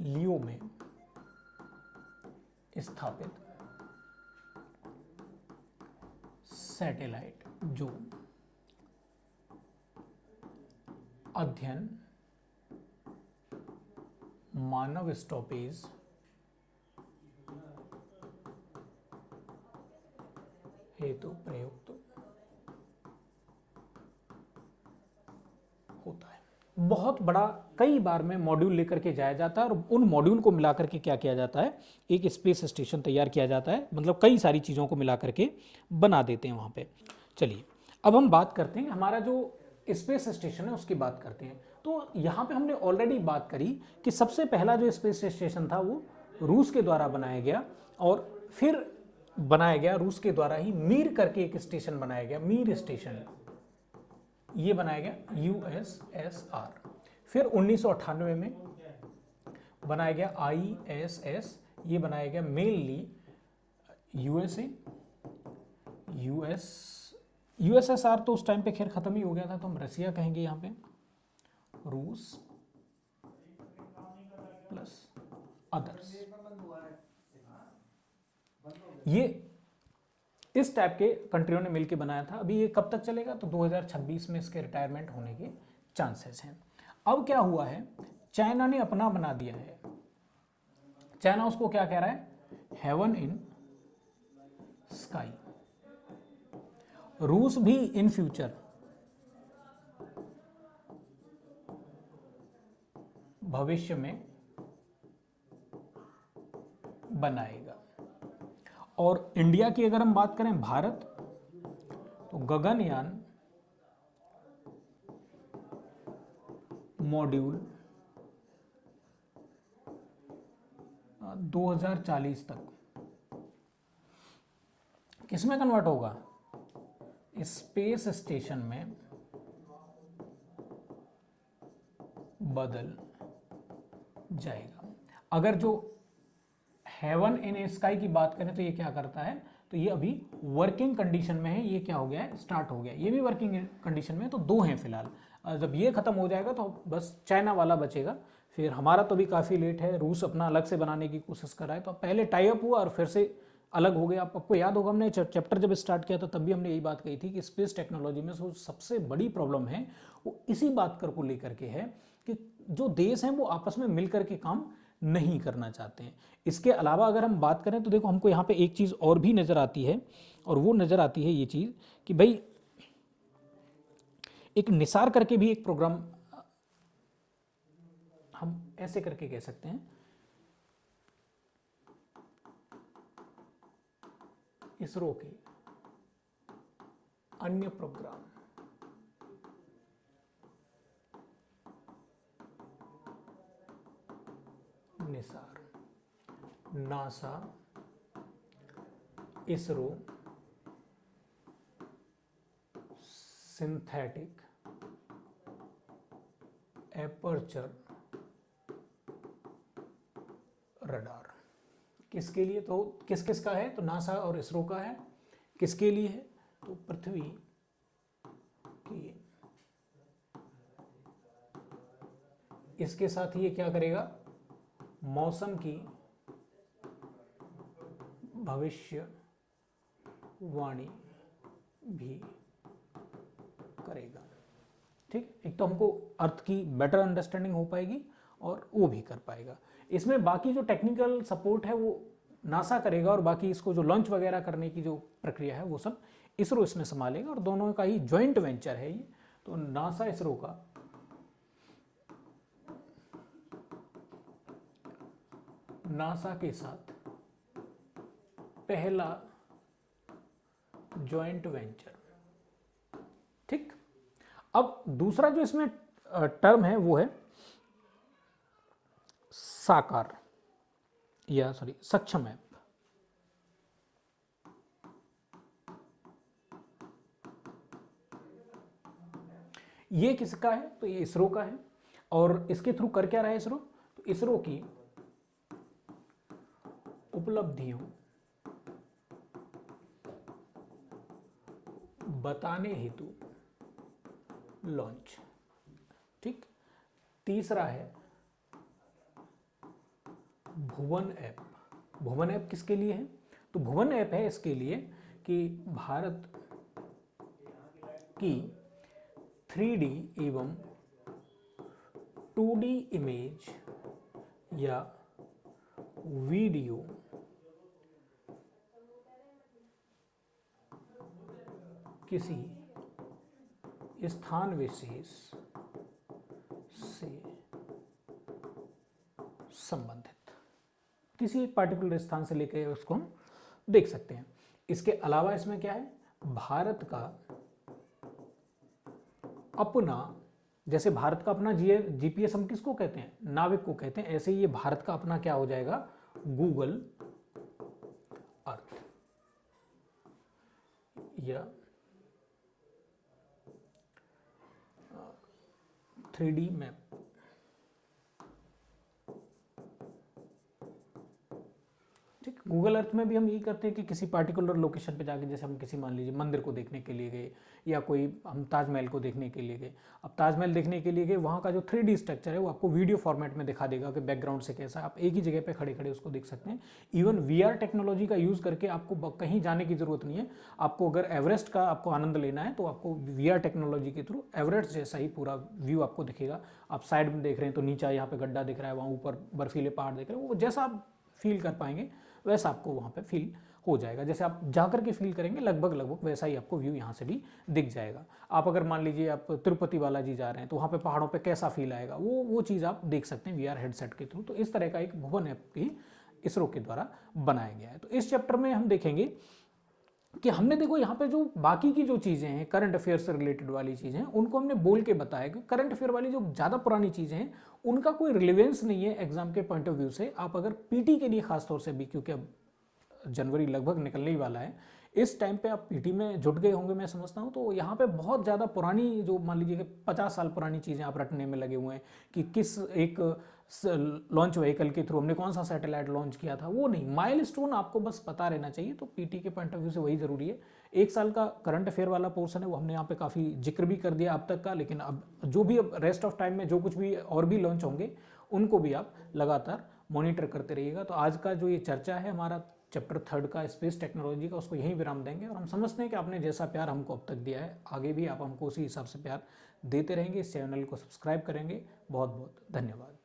लियो में स्थापित सैटेलाइट जो अध्ययन, मानव स्टॉपेज, हेतु प्रयुक्त होता है। बहुत बड़ा, कई बार में मॉड्यूल लेकर के जाया जाता है और उन मॉड्यूल को मिला करके क्या किया जाता है, एक स्पेस स्टेशन तैयार किया जाता है। मतलब कई सारी चीज़ों को मिला करके बना देते हैं वहाँ पे। चलिए अब हम बात करते हैं हमारा जो स्पेस स्टेशन है उसकी बात करते हैं। तो यहाँ पे हमने ऑलरेडी बात करी कि सबसे पहला जो स्पेस स्टेशन था वो रूस के द्वारा बनाया गया, और फिर बनाया गया रूस के द्वारा ही मीर करके एक स्टेशन बनाया गया, मीर स्टेशन, ये बनाया गया यूएसएसआर। फिर 1998 में बनाया गया आईएसएस, ये बनाया गया मेनली यूएसए, यूएसएसआर तो उस टाइम पे खैर खत्म ही हो गया था, तो हम रसिया कहेंगे यहाँ पे, रूस प्लस अदर्स। ये इस टाइप के कंट्रियों ने मिलकर बनाया था। अभी ये कब तक चलेगा, तो 2026 में इसके रिटायरमेंट होने के चांसेस हैं। अब क्या हुआ है, चाइना ने अपना बना दिया है। चाइना उसको क्या कह रहा है, हेवन इन स्काई। रूस भी इन फ्यूचर भविष्य में बनाएगा। और इंडिया की अगर हम बात करें, भारत, तो गगनयान मॉड्यूल 2040 तक किसमें कन्वर्ट होगा, स्पेस स्टेशन में बदल जाएगा। अगर जो हेवन इन स्काई की बात करें तो ये क्या करता है, तो ये अभी वर्किंग कंडीशन में है, ये क्या हो गया है, स्टार्ट हो गया, ये भी वर्किंग कंडीशन में है। तो दो हैं फिलहाल, जब ये खत्म हो जाएगा तो बस चाइना वाला बचेगा। फिर हमारा तो भी काफ़ी लेट है, रूस अपना अलग से बनाने की कोशिश कर रहा है। तो पहले टाई अप हुआ और फिर से अलग हो गया। आपको याद होगा हमने चैप्टर जब स्टार्ट किया था तब भी हमने यही बात कही थी कि स्पेस टेक्नोलॉजी में सबसे बड़ी प्रॉब्लम है वो इसी बात को लेकर के है कि जो देश हैं वो आपस में मिलकर के काम नहीं करना चाहते हैं। इसके अलावा अगर हम बात करें तो देखो हमको यहाँ पे एक चीज़ और भी नज़र आती है, और वो नज़र आती है ये चीज़ कि भाई एक निसार करके भी एक प्रोग्राम हम ऐसे करके कह सकते हैं, इसरो के अन्य program NISAR, NASA, ISRO, synthetic aperture radar. किसके लिए, तो किस किस का है, तो नासा और इसरो का है। किसके लिए है, तो पृथ्वी की, इसके साथ ही ये क्या करेगा, मौसम की भविष्यवाणी भी करेगा। ठीक, एक तो हमको अर्थ की बेटर अंडरस्टैंडिंग हो पाएगी और वो भी कर पाएगा। इसमें बाकी जो टेक्निकल सपोर्ट है वो नासा करेगा, और बाकी इसको जो लॉन्च वगैरह करने की जो प्रक्रिया है वो सब इसरो इसमें संभालेगा, और दोनों का ही जॉइंट वेंचर है ये। तो नासा इसरो का नासा के साथ पहला जॉइंट वेंचर। ठीक, अब दूसरा जो इसमें टर्म है वो है साकार या सक्षम ऐप। ये किसका है? तो ये इसरो का है। और इसके थ्रू कर क्या रहा है इसरो? तो इसरो की उपलब्धियों बताने हेतु लॉन्च। ठीक। तीसरा है भुवन ऐप। भुवन ऐप किसके लिए है? तो भुवन ऐप है इसके लिए कि भारत की 3D एवं 2D इमेज या वीडियो किसी स्थान विशेष से संबंधित, किसी पार्टिकुलर स्थान से लेकर उसको हम देख सकते हैं। इसके अलावा इसमें क्या है? भारत का अपना, जैसे भारत का अपना जीपीएस हम किसको कहते हैं? नाविक को कहते हैं। ऐसे ही ये भारत का अपना क्या हो जाएगा? गूगल अर्थ या 3D मैप। ठीक। गूगल अर्थ में भी हम यही करते हैं कि किसी पार्टिकुलर लोकेशन पे जाके, जैसे हम किसी मान लीजिए मंदिर को देखने के लिए गए या कोई हम ताजमहल को देखने के लिए गए। अब ताजमहल देखने के लिए गए, वहाँ का जो 3D स्ट्रक्चर है वो आपको वीडियो फॉर्मेट में दिखा देगा कि बैकग्राउंड से कैसा है। आप एक ही जगह पे खड़े खड़े उसको देख सकते हैं। इवन VR टेक्नोलॉजी का यूज़ करके आपको कहीं जाने की ज़रूरत नहीं है। आपको अगर एवरेस्ट का आपको आनंद लेना है तो आपको VR टेक्नोलॉजी के थ्रू एवरेस्ट जैसा ही पूरा व्यू आपको दिखेगा। आप साइड में देख रहे हैं तो नीचे यहाँ पे गड्ढा दिख रहा है, वहाँ ऊपर बर्फीले पहाड़ दिख रहे हैं, वो जैसा आप फील कर पाएंगे वैसा आपको वहाँ पे फील हो जाएगा। जैसे आप जाकर के फील करेंगे लगभग वैसा ही आपको व्यू यहाँ से भी दिख जाएगा। आप अगर मान लीजिए आप तिरुपति बालाजी जा रहे हैं तो वहाँ पे पहाड़ों पे कैसा फील आएगा वो चीज़ आप देख सकते हैं VR हेडसेट के थ्रू। तो इस तरह का एक भुवन ऐप भी इसरो के द्वारा बनाया गया है। तो इस चैप्टर में हम देखेंगे कि हमने देखो यहाँ पे जो बाकी की जो चीज़ें हैं करंट अफेयर से रिलेटेड वाली चीज़ें हैं उनको हमने बोल के बताया कि करंट अफेयर वाली जो ज़्यादा पुरानी चीज़ें हैं उनका कोई रिलेवेंस नहीं है एग्जाम के पॉइंट ऑफ व्यू से। आप अगर पीटी के लिए खासतौर से भी, क्योंकि अब जनवरी लगभग निकलने ही वाला है, इस टाइम पे आप पीटी में जुट गए होंगे मैं समझता हूँ। तो यहाँ पे बहुत ज़्यादा पुरानी जो मान लीजिए कि 50 साल पुरानी चीज़ें आप रटने में लगे हुए हैं कि किस एक लॉन्च व्हीकल के थ्रू हमने कौन सा सैटेलाइट लॉन्च किया था, वो नहीं। माइलस्टोन आपको बस पता रहना चाहिए। तो पीटी के पॉइंट ऑफ व्यू से वही ज़रूरी है। एक साल का करंट अफेयर वाला पोर्सन है वो हमने यहाँ पे काफ़ी जिक्र भी कर दिया अब तक का, लेकिन अब जो भी अब रेस्ट ऑफ टाइम में जो कुछ भी और भी लॉन्च होंगे उनको भी आप लगातार मॉनिटर करते रहिएगा। तो आज का जो ये चर्चा है हमारा चैप्टर 3 का स्पेस टेक्नोलॉजी का, उसको यहीं विराम देंगे। और हम समझते हैं कि आपने जैसा प्यार हमको अब तक दिया है आगे भी आप हमको उसी हिसाब से प्यार देते रहेंगे। इस चैनल को सब्सक्राइब करेंगे। बहुत बहुत धन्यवाद।